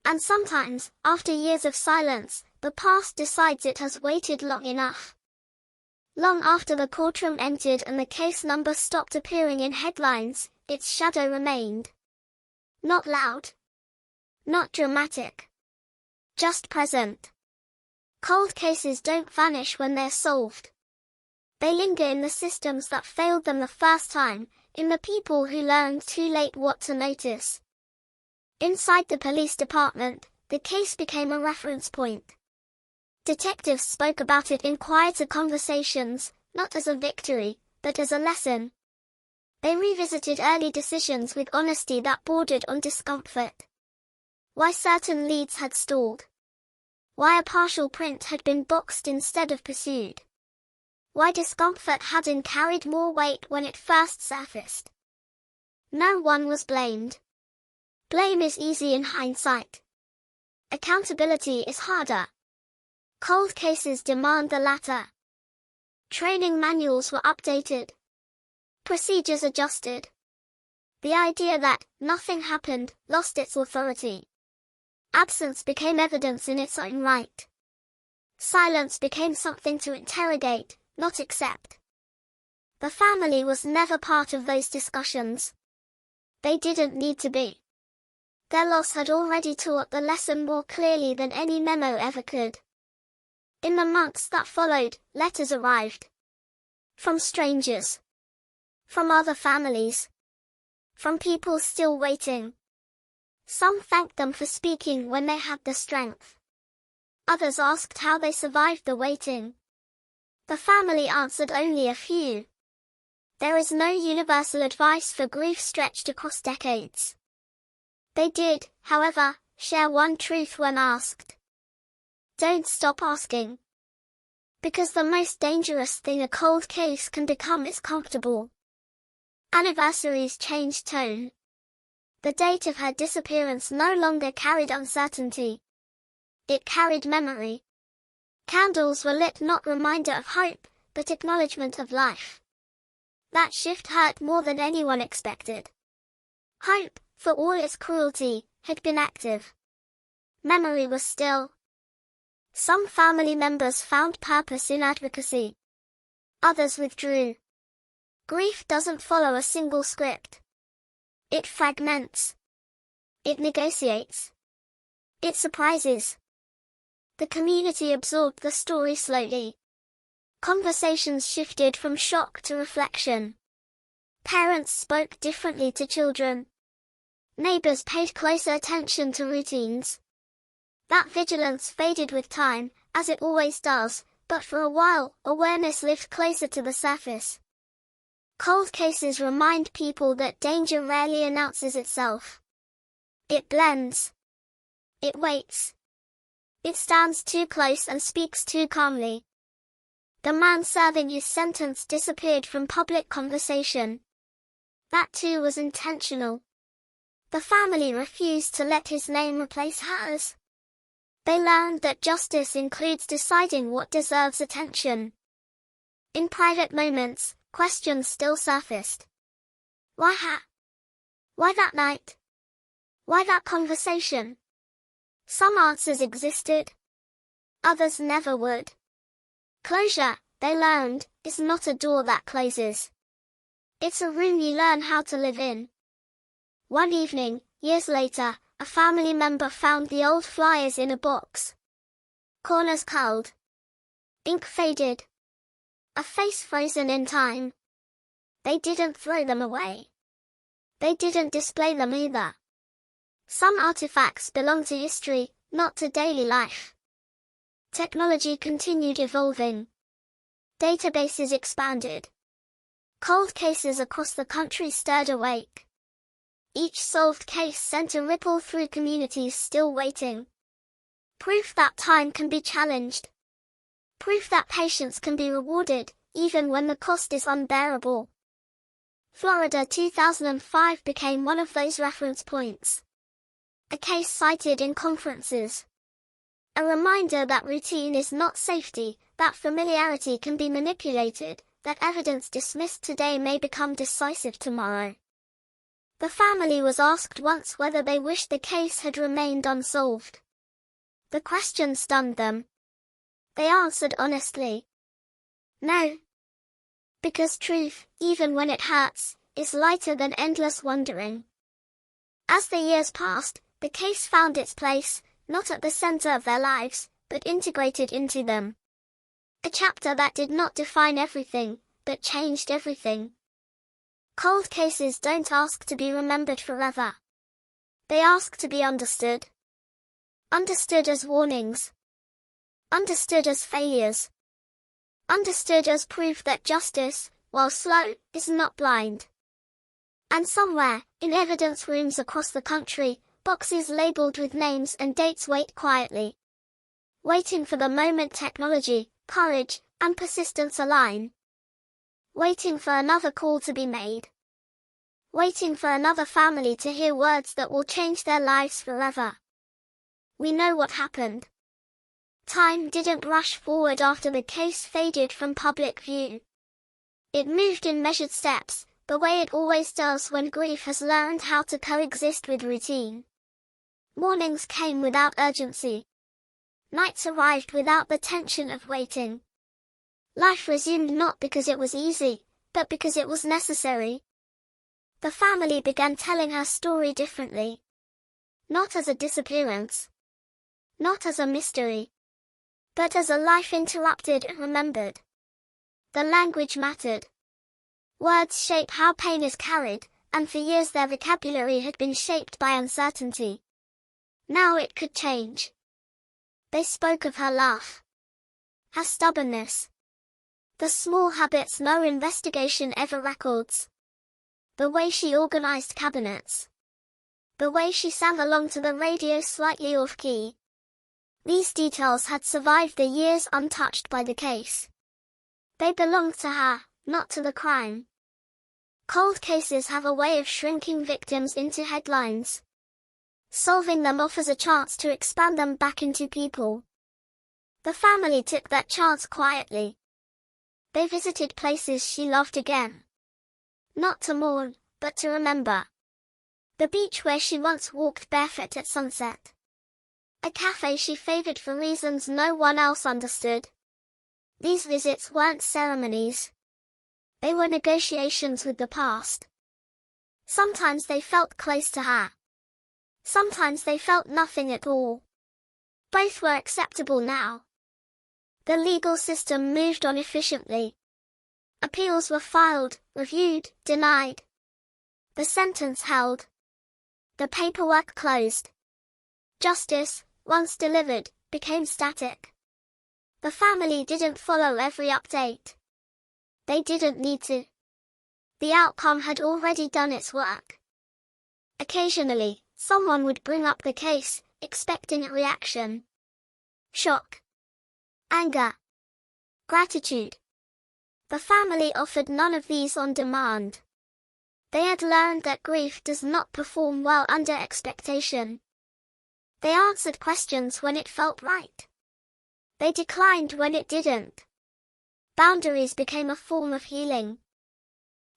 And sometimes, after years of silence, the past decides it has waited long enough. Long after the courtroom ended and the case number stopped appearing in headlines, its shadow remained. Not loud. Not dramatic. Just present. Cold cases don't vanish when they're solved. They linger in the systems that failed them the first time, in the people who learned too late what to notice. Inside the police department, the case became a reference point. Detectives spoke about it in quieter conversations, not as a victory, but as a lesson. They revisited early decisions with honesty that bordered on discomfort. Why certain leads had stalled. Why a partial print had been boxed instead of pursued. Why discomfort hadn't carried more weight when it first surfaced. No one was blamed. Blame is easy in hindsight. Accountability is harder. Cold cases demand the latter. Training manuals were updated. Procedures adjusted. The idea that nothing happened lost its authority. Absence became evidence in its own right. Silence became something to interrogate, not accept. The family was never part of those discussions. They didn't need to be. Their loss had already taught the lesson more clearly than any memo ever could. In the months that followed, letters arrived. From strangers. From other families. From people still waiting. Some thanked them for speaking when they had the strength. Others asked how they survived the waiting. The family answered only a few. There is no universal advice for grief stretched across decades. They did, however, share one truth when asked. Don't stop asking. Because the most dangerous thing a cold case can become is comfortable. Anniversaries changed tone. The date of her disappearance no longer carried uncertainty. It carried memory. Candles were lit, not reminder of hope, but acknowledgement of life. That shift hurt more than anyone expected. Hope, for all its cruelty, had been active. Memory was still. Some family members found purpose in advocacy. Others withdrew. Grief doesn't follow a single script. It fragments. It negotiates. It surprises. The community absorbed the story slowly. Conversations shifted from shock to reflection. Parents spoke differently to children. Neighbors paid closer attention to routines. That vigilance faded with time, as it always does, but for a while, awareness lived closer to the surface. Cold cases remind people that danger rarely announces itself. It blends. It waits. It stands too close and speaks too calmly. The man serving his sentence disappeared from public conversation. That too was intentional. The family refused to let his name replace hers. They learned that justice includes deciding what deserves attention. In private moments, questions still surfaced. Why her? Why that night? Why that conversation? Some answers existed. Others never would. Closure, they learned, is not a door that closes. It's a room you learn how to live in. One evening, years later, a family member found the old flyers in a box. Corners curled. Ink faded. A face frozen in time. They didn't throw them away. They didn't display them either. Some artifacts belong to history, not to daily life. Technology continued evolving. Databases expanded. Cold cases across the country stirred awake. Each solved case sent a ripple through communities still waiting. Proof that time can be challenged. Proof that patience can be rewarded, even when the cost is unbearable. Florida 2005 became one of those reference points. A case cited in conferences. A reminder that routine is not safety, that familiarity can be manipulated, that evidence dismissed today may become decisive tomorrow. The family was asked once whether they wished the case had remained unsolved. The question stunned them. They answered honestly. No. Because truth, even when it hurts, is lighter than endless wondering. As the years passed, the case found its place, not at the center of their lives, but integrated into them. A chapter that did not define everything, but changed everything. Cold cases don't ask to be remembered forever. They ask to be understood. Understood as warnings. Understood as failures. Understood as proof that justice, while slow, is not blind. And somewhere, in evidence rooms across the country, boxes labeled with names and dates wait quietly. Waiting for the moment technology, courage, and persistence align. Waiting for another call to be made. Waiting for another family to hear words that will change their lives forever. We know what happened. Time didn't rush forward after the case faded from public view. It moved in measured steps, the way it always does when grief has learned how to coexist with routine. Mornings came without urgency. Nights arrived without the tension of waiting. Life resumed not because it was easy, but because it was necessary. The family began telling her story differently. Not as a disappearance. Not as a mystery. But as a life interrupted and remembered. The language mattered. Words shape how pain is carried, and for years their vocabulary had been shaped by uncertainty. Now it could change. They spoke of her laugh, her stubbornness, the small habits no investigation ever records, the way she organized cabinets, the way she sang along to the radio slightly off-key. These details had survived the years untouched by the case. They belonged to her, not to the crime. Cold cases have a way of shrinking victims into headlines. Solving them offers a chance to expand them back into people. The family took that chance quietly. They visited places she loved again. Not to mourn, but to remember. The beach where she once walked barefoot at sunset. A cafe she favored for reasons no one else understood. These visits weren't ceremonies. They were negotiations with the past. Sometimes they felt close to her. Sometimes they felt nothing at all. Both were acceptable now. The legal system moved on efficiently. Appeals were filed, reviewed, denied. The sentence held. The paperwork closed. Justice, once delivered, became static. The family didn't follow every update. They didn't need to. The outcome had already done its work. Occasionally, someone would bring up the case, expecting a reaction. Shock. Anger. Gratitude. The family offered none of these on demand. They had learned that grief does not perform well under expectation. They answered questions when it felt right. They declined when it didn't. Boundaries became a form of healing.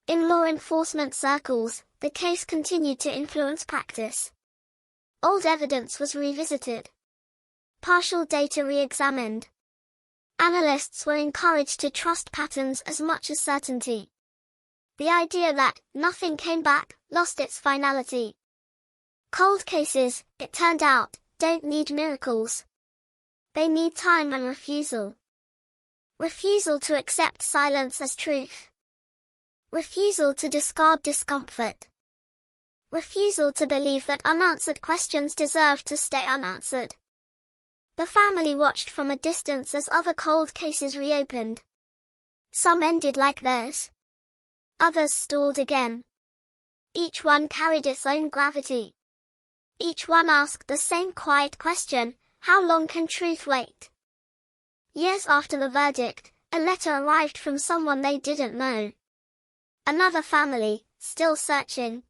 In law enforcement circles, the case continued to influence practice. Old evidence was revisited. Partial data re-examined. Analysts were encouraged to trust patterns as much as certainty. The idea that nothing came back lost its finality. Cold cases, it turned out, don't need miracles. They need time and refusal. Refusal to accept silence as truth. Refusal to discard discomfort. Refusal to believe that unanswered questions deserve to stay unanswered. The family watched from a distance as other cold cases reopened. Some ended like theirs. Others stalled again. Each one carried its own gravity. Each one asked the same quiet question, how long can truth wait? Years after the verdict, a letter arrived from someone they didn't know. Another family, still searching.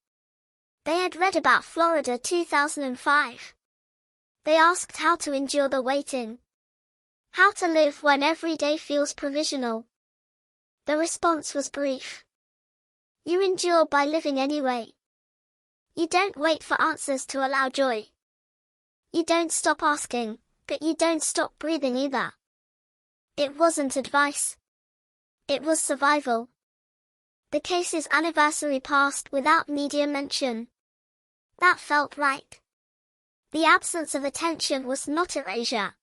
They had read about Florida 2005. They asked how to endure the waiting. How to live when every day feels provisional. The response was brief. You endure by living anyway. You don't wait for answers to allow joy. You don't stop asking, but you don't stop breathing either. It wasn't advice. It was survival. The case's anniversary passed without media mention. That felt right. The absence of attention was not erasure.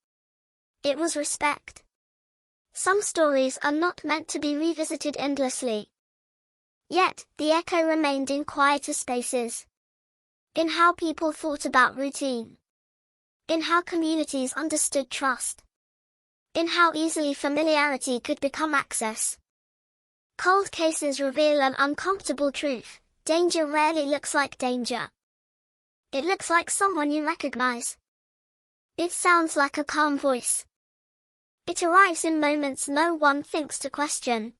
It was respect. Some stories are not meant to be revisited endlessly. Yet, the echo remained in quieter spaces. In how people thought about routine. In how communities understood trust. In how easily familiarity could become access. Cold cases reveal an uncomfortable truth. Danger rarely looks like danger. It looks like someone you recognize. It sounds like a calm voice. It arrives in moments no one thinks to question.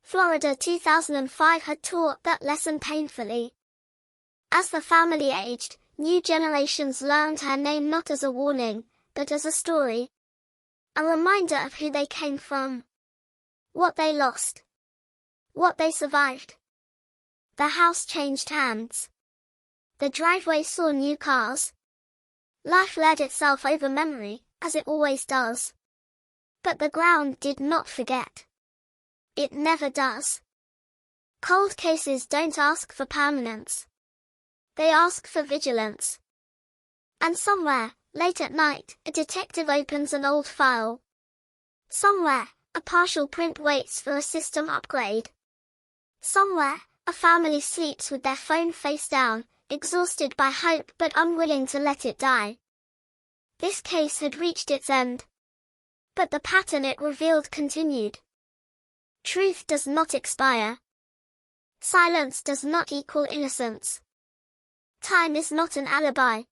Florida 2005 had taught that lesson painfully. As the family aged, new generations learned her name not as a warning, but as a story. A reminder of who they came from. What they lost. What they survived. The house changed hands. The driveway saw new cars. Life led itself over memory, as it always does. But the ground did not forget. It never does. Cold cases don't ask for permanence. They ask for vigilance. And somewhere, late at night, a detective opens an old file. Somewhere, a partial print waits for a system upgrade. Somewhere, a family sleeps with their phone face down, exhausted by hope but unwilling to let it die. This case had reached its end. But the pattern it revealed continued. Truth does not expire. Silence does not equal innocence. Time is not an alibi.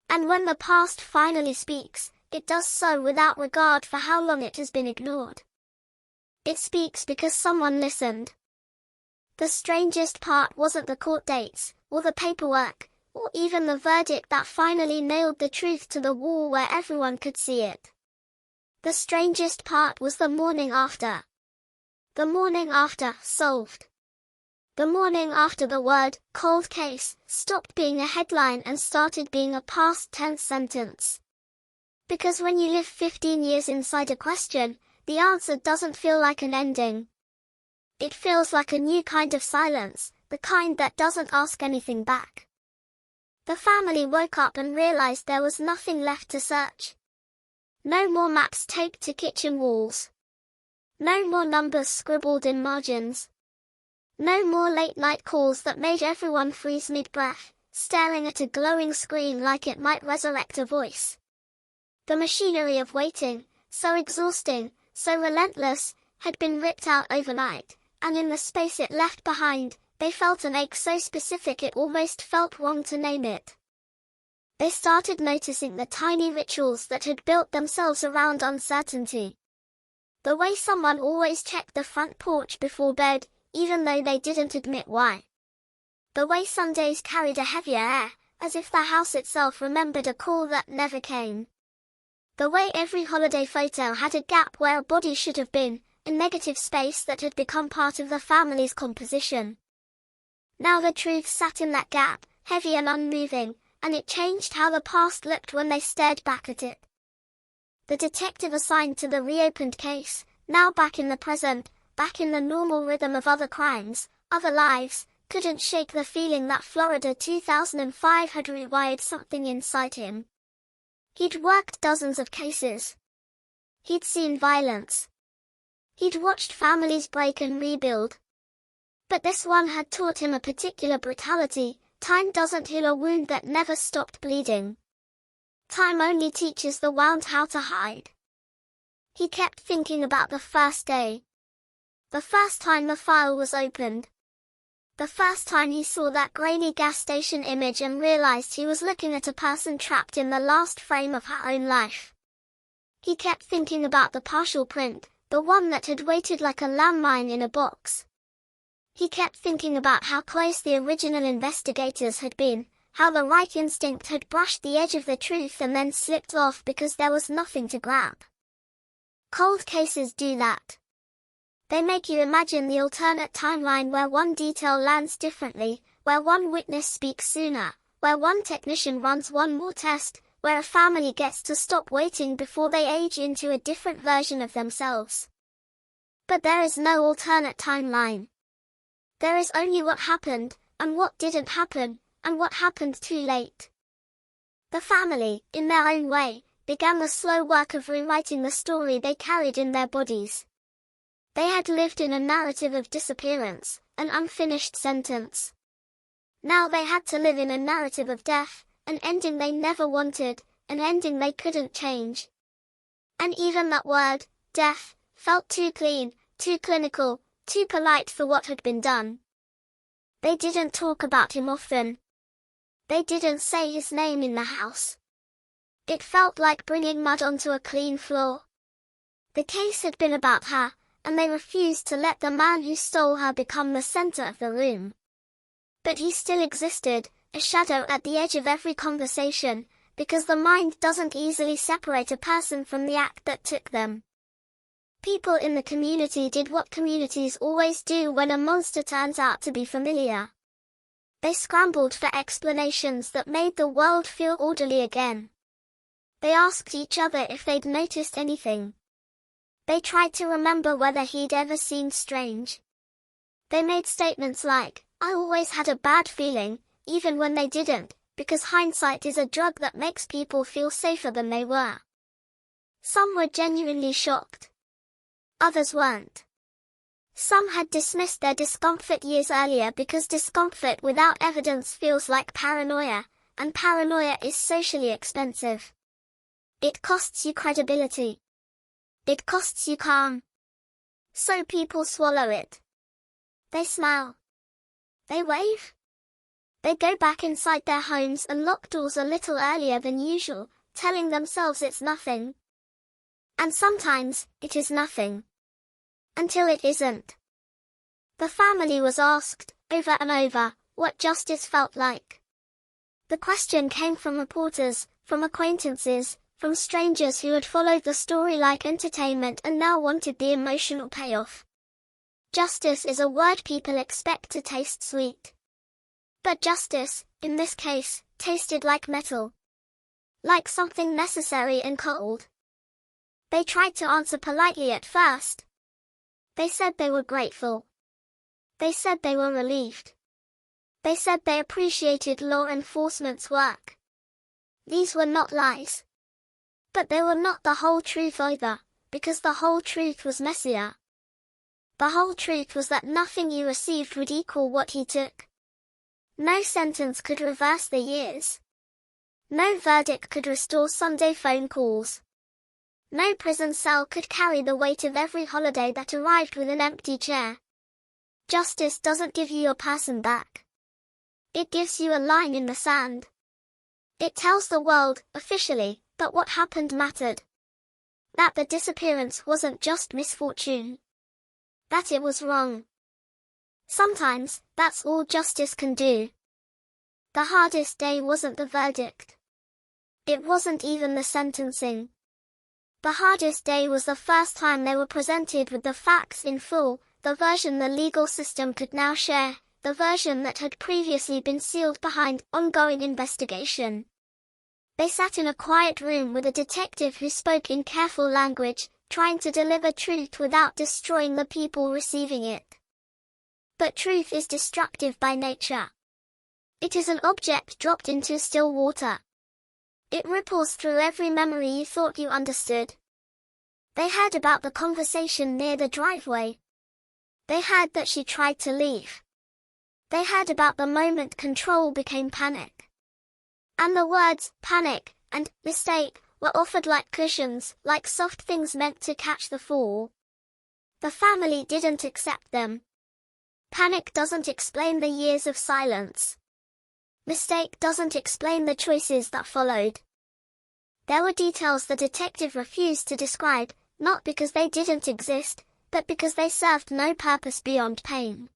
And when the past finally speaks, it does so without regard for how long it has been ignored. It speaks because someone listened. The strangest part wasn't the court dates, or the paperwork, or even the verdict that finally nailed the truth to the wall where everyone could see it. The strangest part was the morning after. The morning after, solved. The morning after the word, cold case, stopped being a headline and started being a past tense sentence. Because when you live 15 years inside a question, the answer doesn't feel like an ending. It feels like a new kind of silence, the kind that doesn't ask anything back. The family woke up and realized there was nothing left to search. No more maps taped to kitchen walls. No more numbers scribbled in margins. No more late-night calls that made everyone freeze mid-breath, staring at a glowing screen like it might resurrect a voice. The machinery of waiting, so exhausting, so relentless, had been ripped out overnight, and in the space it left behind, they felt an ache so specific it almost felt wrong to name it. They started noticing the tiny rituals that had built themselves around uncertainty. The way someone always checked the front porch before bed, even though they didn't admit why. The way Sundays carried a heavier air, as if the house itself remembered a call that never came. The way every holiday photo had a gap where a body should have been, a negative space that had become part of the family's composition. Now the truth sat in that gap, heavy and unmoving, and it changed how the past looked when they stared back at it. The detective assigned to the reopened case, now back in the present, back in the normal rhythm of other crimes, other lives, couldn't shake the feeling that Florida 2005 had rewired something inside him. He'd worked dozens of cases. He'd seen violence. He'd watched families break and rebuild. But this one had taught him a particular brutality. Time doesn't heal a wound that never stopped bleeding. Time only teaches the wound how to hide. He kept thinking about the first day. The first time the file was opened. The first time he saw that grainy gas station image and realized he was looking at a person trapped in the last frame of her own life. He kept thinking about the partial print, the one that had waited like a landmine in a box. He kept thinking about how close the original investigators had been, how the right instinct had brushed the edge of the truth and then slipped off because there was nothing to grab. Cold cases do that. They make you imagine the alternate timeline where one detail lands differently, where one witness speaks sooner, where one technician runs one more test, where a family gets to stop waiting before they age into a different version of themselves. But there is no alternate timeline. There is only what happened, and what didn't happen, and what happened too late. The family, in their own way, began the slow work of rewriting the story they carried in their bodies. They had lived in a narrative of disappearance, an unfinished sentence. Now they had to live in a narrative of death, an ending they never wanted, an ending they couldn't change. And even that word, death, felt too clean, too clinical, too polite for what had been done. They didn't talk about him often. They didn't say his name in the house. It felt like bringing mud onto a clean floor. The case had been about her, and they refused to let the man who stole her become the center of the room. But he still existed, a shadow at the edge of every conversation, because the mind doesn't easily separate a person from the act that took them. People in the community did what communities always do when a monster turns out to be familiar. They scrambled for explanations that made the world feel orderly again. They asked each other if they'd noticed anything. They tried to remember whether he'd ever seemed strange. They made statements like, "I always had a bad feeling," even when they didn't, because hindsight is a drug that makes people feel safer than they were. Some were genuinely shocked. Others weren't. Some had dismissed their discomfort years earlier because discomfort without evidence feels like paranoia, and paranoia is socially expensive. It costs you credibility. It costs you calm. So people swallow it. They smile. They wave. They go back inside their homes and lock doors a little earlier than usual, telling themselves it's nothing. And sometimes, it is nothing. Until it isn't. The family was asked, over and over, what justice felt like. The question came from reporters, from acquaintances, from strangers who had followed the story like entertainment and now wanted the emotional payoff. Justice is a word people expect to taste sweet. But justice, in this case, tasted like metal. Like something necessary and cold. They tried to answer politely at first. They said they were grateful. They said they were relieved. They said they appreciated law enforcement's work. These were not lies. But they were not the whole truth either, because the whole truth was messier. The whole truth was that nothing you received would equal what he took. No sentence could reverse the years. No verdict could restore Sunday phone calls. No prison cell could carry the weight of every holiday that arrived with an empty chair. Justice doesn't give you your person back. It gives you a line in the sand. It tells the world, officially, that what happened mattered. That the disappearance wasn't just misfortune. That it was wrong. Sometimes, that's all justice can do. The hardest day wasn't the verdict. It wasn't even the sentencing. The hardest day was the first time they were presented with the facts in full, the version the legal system could now share, the version that had previously been sealed behind ongoing investigation. They sat in a quiet room with a detective who spoke in careful language, trying to deliver truth without destroying the people receiving it. But truth is destructive by nature. It is an object dropped into still water. It ripples through every memory you thought you understood. They heard about the conversation near the driveway. They heard that she tried to leave. They heard about the moment control became panic. And the words, panic, and mistake, were offered like cushions, like soft things meant to catch the fall. The family didn't accept them. Panic doesn't explain the years of silence. Mistake doesn't explain the choices that followed. There were details the detective refused to describe, not because they didn't exist, but because they served no purpose beyond pain.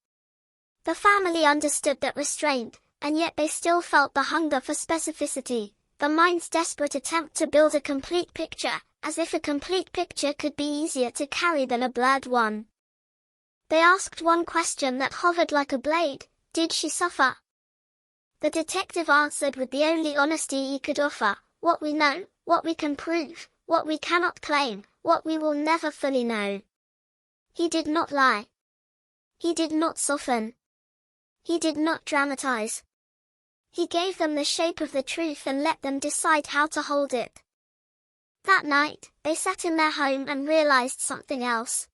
The family understood that restraint, and yet they still felt the hunger for specificity, the mind's desperate attempt to build a complete picture, as if a complete picture could be easier to carry than a blurred one. They asked one question that hovered like a blade: did she suffer? The detective answered with the only honesty he could offer: what we know, what we can prove, what we cannot claim, what we will never fully know. He did not lie. He did not soften. He did not dramatize. He gave them the shape of the truth and let them decide how to hold it. That night, they sat in their home and realized something else.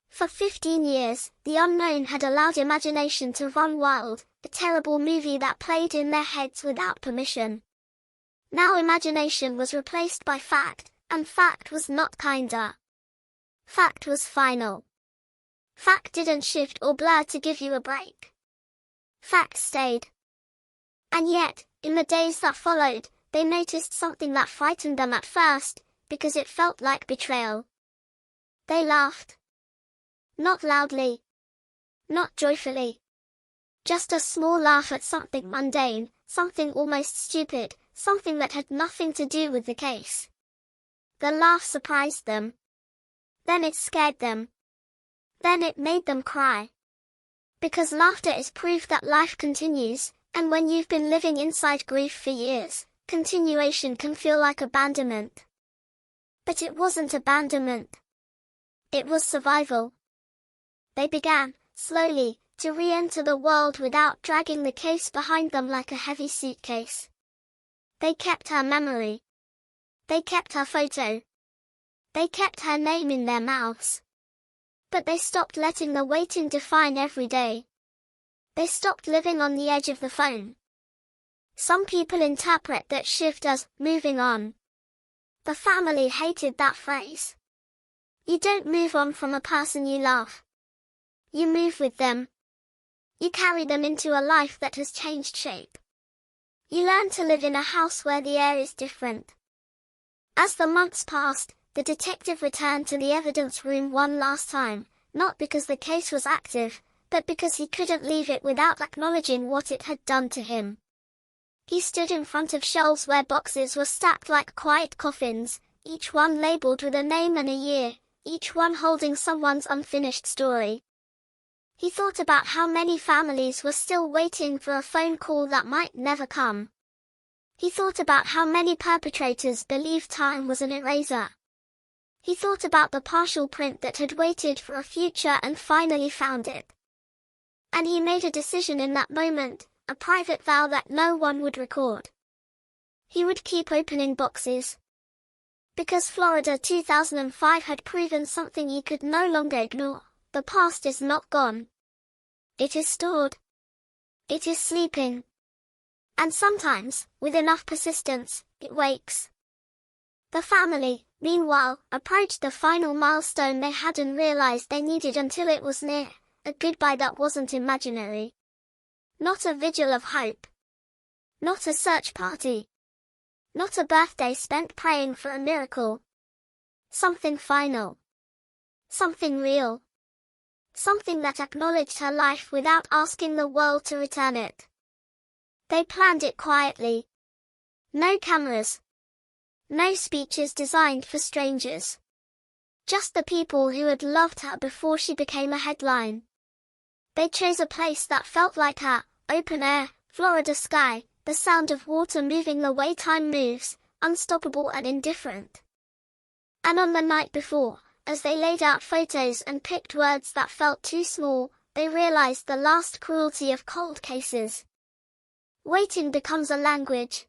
For 15 years, the unknown had allowed imagination to run wild, a terrible movie that played in their heads without permission. Now imagination was replaced by fact, and fact was not kinder. Fact was final. Fact didn't shift or blur to give you a break. Fact stayed. And yet, in the days that followed, they noticed something that frightened them at first, because it felt like betrayal. They laughed. Not loudly. Not joyfully. Just a small laugh at something mundane, something almost stupid, something that had nothing to do with the case. The laugh surprised them. Then it scared them. Then it made them cry. Because laughter is proof that life continues, and when you've been living inside grief for years, continuation can feel like abandonment. But it wasn't abandonment. It was survival. They began, slowly, to re-enter the world without dragging the case behind them like a heavy suitcase. They kept her memory. They kept her photo. They kept her name in their mouths. But they stopped letting the waiting define every day. They stopped living on the edge of the phone. Some people interpret that shift as moving on. The family hated that phrase. You don't move on from a person you love. You move with them. You carry them into a life that has changed shape. You learn to live in a house where the air is different. As the months passed, the detective returned to the evidence room one last time, not because the case was active, but because he couldn't leave it without acknowledging what it had done to him. He stood in front of shelves where boxes were stacked like quiet coffins, each one labeled with a name and a year, each one holding someone's unfinished story. He thought about how many families were still waiting for a phone call that might never come. He thought about how many perpetrators believed time was an eraser. He thought about the partial print that had waited for a future and finally found it. And he made a decision in that moment, a private vow that no one would record. He would keep opening boxes. Because Florida 2005 had proven something you could no longer ignore. The past is not gone. It is stored. It is sleeping. And sometimes, with enough persistence, it wakes. The family, meanwhile, approached the final milestone they hadn't realized they needed until it was near, a goodbye that wasn't imaginary. Not a vigil of hope. Not a search party. Not a birthday spent praying for a miracle. Something final. Something real. Something that acknowledged her life without asking the world to return it. They planned it quietly. No cameras. No speeches designed for strangers. Just the people who had loved her before she became a headline. They chose a place that felt like her, open air, Florida sky, the sound of water moving the way time moves, unstoppable and indifferent. And on the night before, as they laid out photos and picked words that felt too small, they realized the last cruelty of cold cases. Waiting becomes a language.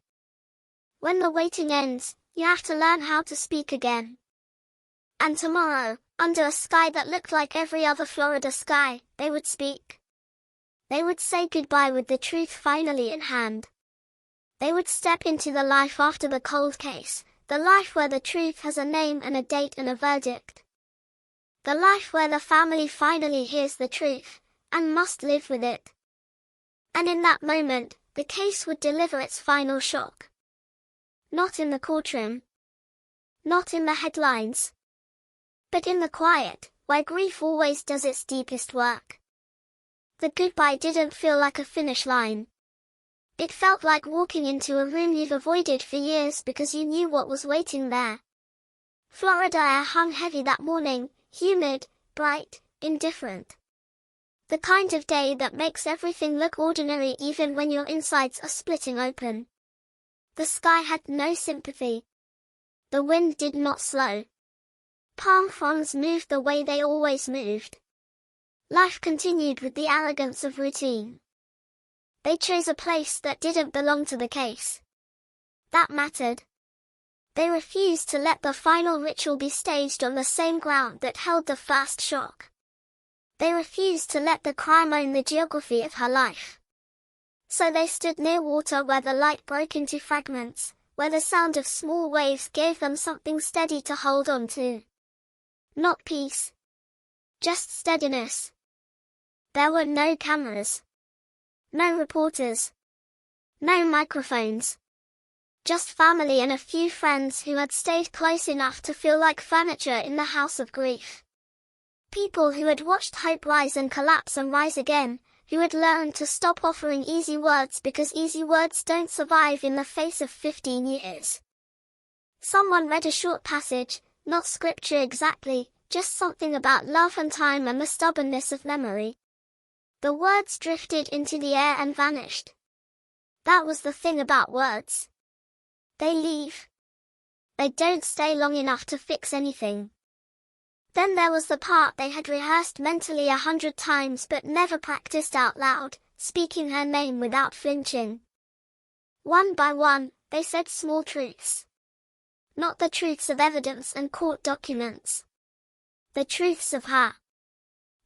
When the waiting ends, you have to learn how to speak again. And tomorrow, under a sky that looked like every other Florida sky, they would speak. They would say goodbye with the truth finally in hand. They would step into the life after the cold case, the life where the truth has a name and a date and a verdict. The life where the family finally hears the truth, and must live with it. And in that moment, the case would deliver its final shock. Not in the courtroom. Not in the headlines. But in the quiet, where grief always does its deepest work. The goodbye didn't feel like a finish line. It felt like walking into a room you've avoided for years because you knew what was waiting there. Florida air hung heavy that morning, humid, bright, indifferent. The kind of day that makes everything look ordinary even when your insides are splitting open. The sky had no sympathy. The wind did not slow. Palm fronds moved the way they always moved. Life continued with the arrogance of routine. They chose a place that didn't belong to the case. That mattered. They refused to let the final ritual be staged on the same ground that held the first shock. They refused to let the crime own the geography of her life. So they stood near water where the light broke into fragments, where the sound of small waves gave them something steady to hold on to. Not peace. Just steadiness. There were no cameras. No reporters. No microphones. Just family and a few friends who had stayed close enough to feel like furniture in the house of grief. People who had watched hope rise and collapse and rise again, who had learned to stop offering easy words because easy words don't survive in the face of 15 years. Someone read a short passage, not scripture exactly, just something about love and time and the stubbornness of memory. The words drifted into the air and vanished. That was the thing about words. They leave. They don't stay long enough to fix anything. Then there was the part they had rehearsed mentally 100 times but never practiced out loud, speaking her name without flinching. One by one, they said small truths. Not the truths of evidence and court documents. The truths of her.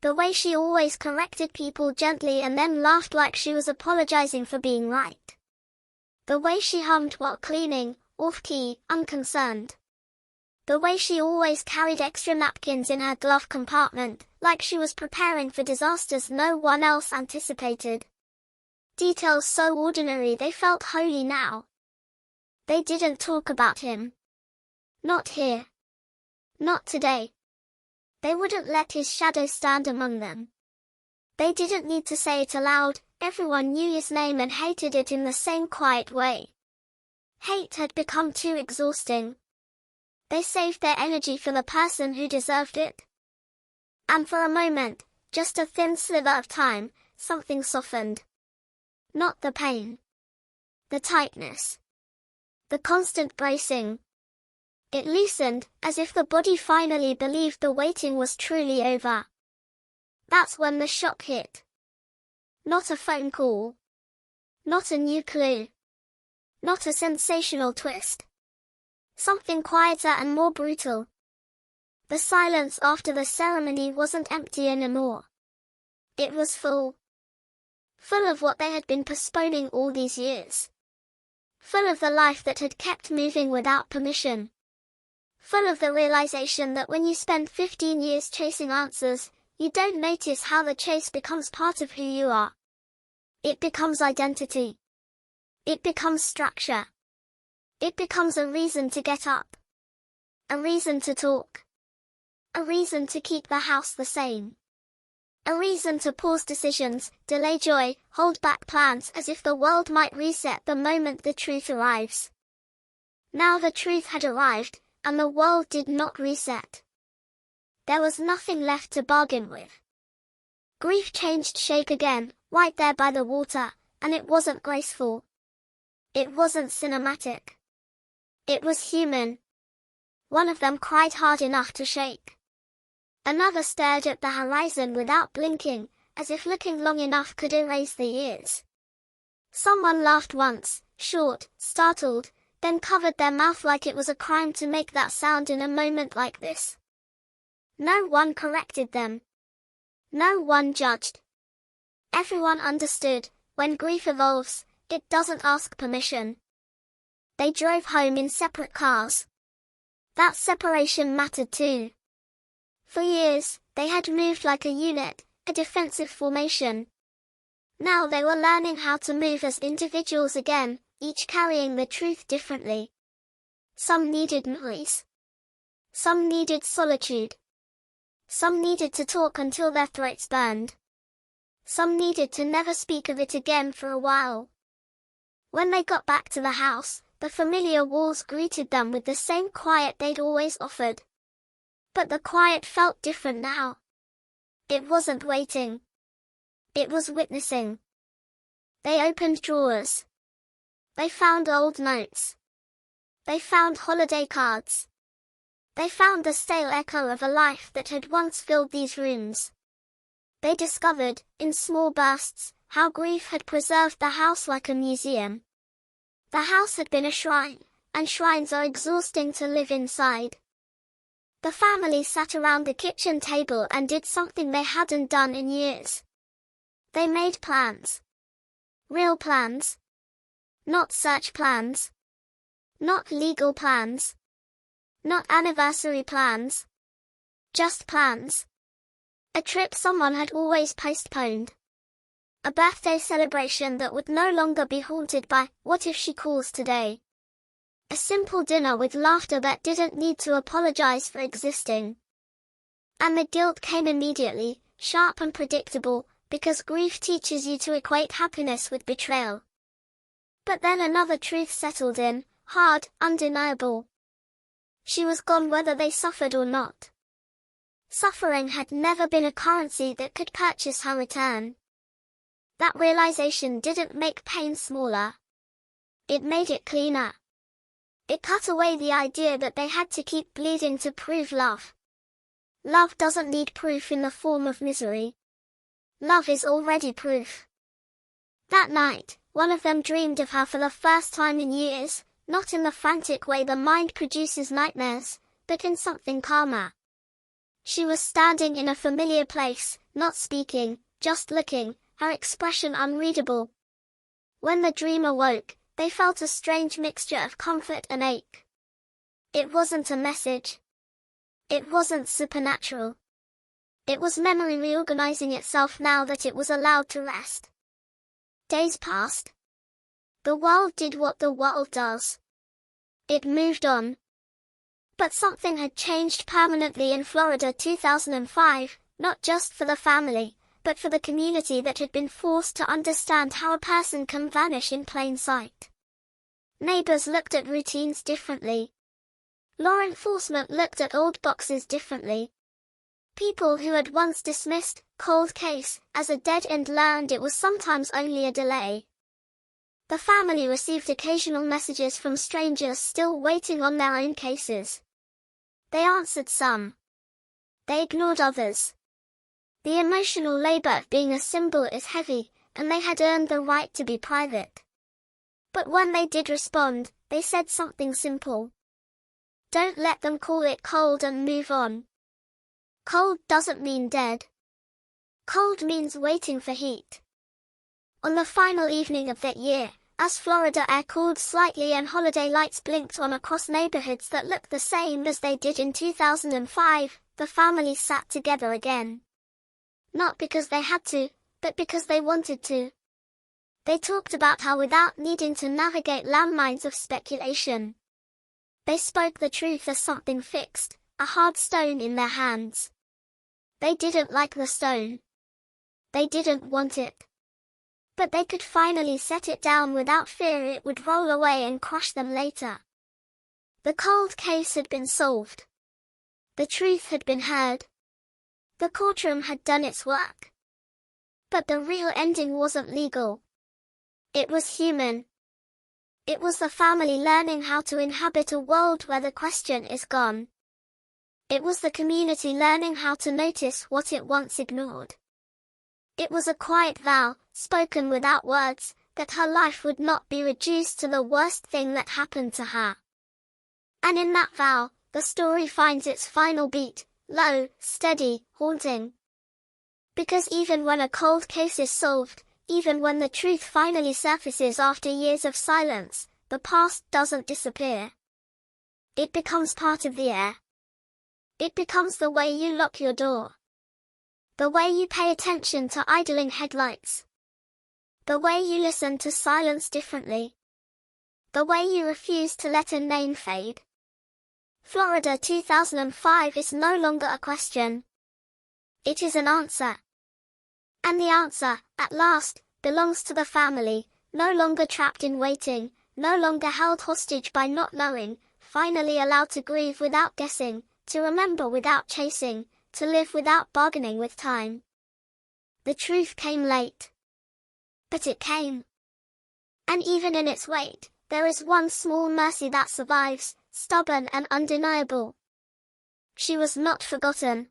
The way she always corrected people gently and then laughed like she was apologizing for being right. The way she hummed while cleaning, off-key, unconcerned. The way she always carried extra napkins in her glove compartment, like she was preparing for disasters no one else anticipated. Details so ordinary they felt holy now. They didn't talk about him. Not here. Not today. They wouldn't let his shadow stand among them. They didn't need to say it aloud, everyone knew his name and hated it in the same quiet way. Hate had become too exhausting. They saved their energy for the person who deserved it. And for a moment, just a thin sliver of time, something softened. Not the pain. The tightness. The constant bracing. It loosened, as if the body finally believed the waiting was truly over. That's when the shock hit. Not a phone call. Not a new clue. Not a sensational twist. Something quieter and more brutal. The silence after the ceremony wasn't empty anymore. It was full. Full of what they had been postponing all these years. Full of the life that had kept moving without permission. Full of the realization that when you spend 15 years chasing answers, you don't notice how the chase becomes part of who you are. It becomes identity. It becomes structure. It becomes a reason to get up. A reason to talk. A reason to keep the house the same. A reason to pause decisions, delay joy, hold back plans as if the world might reset the moment the truth arrives. Now the truth had arrived, and the world did not reset. There was nothing left to bargain with. Grief changed shape again, right there by the water, and it wasn't graceful. It wasn't cinematic. It was human. One of them cried hard enough to shake. Another stared at the horizon without blinking, as if looking long enough could erase the years. Someone laughed once, short, startled, then covered their mouth like it was a crime to make that sound in a moment like this. No one corrected them. No one judged. Everyone understood, when grief evolves, it doesn't ask permission. They drove home in separate cars. That separation mattered too. For years, they had moved like a unit, a defensive formation. Now they were learning how to move as individuals again, each carrying the truth differently. Some needed noise. Some needed solitude. Some needed to talk until their throats burned. Some needed to never speak of it again for a while. When they got back to the house, the familiar walls greeted them with the same quiet they'd always offered. But the quiet felt different now. It wasn't waiting. It was witnessing. They opened drawers. They found old notes. They found holiday cards. They found the stale echo of a life that had once filled these rooms. They discovered, in small bursts, how grief had preserved the house like a museum. The house had been a shrine, and shrines are exhausting to live inside. The family sat around the kitchen table and did something they hadn't done in years. They made plans. Real plans. Not search plans. Not legal plans. Not anniversary plans. Just plans. A trip someone had always postponed. A birthday celebration that would no longer be haunted by, what if she calls today? A simple dinner with laughter that didn't need to apologize for existing. And the guilt came immediately, sharp and predictable, because grief teaches you to equate happiness with betrayal. But then another truth settled in, hard, undeniable. She was gone whether they suffered or not. Suffering had never been a currency that could purchase her return. That realization didn't make pain smaller. It made it cleaner. It cut away the idea that they had to keep bleeding to prove love. Love doesn't need proof in the form of misery. Love is already proof. That night, one of them dreamed of her for the first time in years, not in the frantic way the mind produces nightmares, but in something calmer. She was standing in a familiar place, not speaking, just looking, her expression unreadable. When the dream awoke, they felt a strange mixture of comfort and ache. It wasn't a message. It wasn't supernatural. It was memory reorganizing itself now that it was allowed to rest. Days passed. The world did what the world does. It moved on. But something had changed permanently in Florida 2005, not just for the family, but for the community that had been forced to understand how a person can vanish in plain sight. Neighbors looked at routines differently. Law enforcement looked at old boxes differently. People who had once dismissed cold case as a dead end learned it was sometimes only a delay. The family received occasional messages from strangers still waiting on their own cases. They answered some. They ignored others. The emotional labor of being a symbol is heavy, and they had earned the right to be private. But when they did respond, they said something simple. Don't let them call it cold and move on. Cold doesn't mean dead. Cold means waiting for heat. On the final evening of that year, as Florida air cooled slightly and holiday lights blinked on across neighborhoods that looked the same as they did in 2005, the family sat together again. Not because they had to, but because they wanted to. They talked about how without needing to navigate landmines of speculation. They spoke the truth as something fixed, a hard stone in their hands. They didn't like the stone. They didn't want it. But they could finally set it down without fear it would roll away and crush them later. The cold case had been solved. The truth had been heard. The courtroom had done its work. But the real ending wasn't legal. It was human. It was the family learning how to inhabit a world where the question is gone. It was the community learning how to notice what it once ignored. It was a quiet vow, spoken without words, that her life would not be reduced to the worst thing that happened to her. And in that vow, the story finds its final beat, low, steady, haunting. Because even when a cold case is solved, even when the truth finally surfaces after years of silence, the past doesn't disappear. It becomes part of the air. It becomes the way you lock your door. The way you pay attention to idling headlights. The way you listen to silence differently. The way you refuse to let a name fade. Florida 2005 is no longer a question. It is an answer. And the answer, at last, belongs to the family, no longer trapped in waiting, no longer held hostage by not knowing, finally allowed to grieve without guessing, to remember without chasing, to live without bargaining with time. The truth came late. But it came. And even in its wait, there is one small mercy that survives, stubborn and undeniable. She was not forgotten.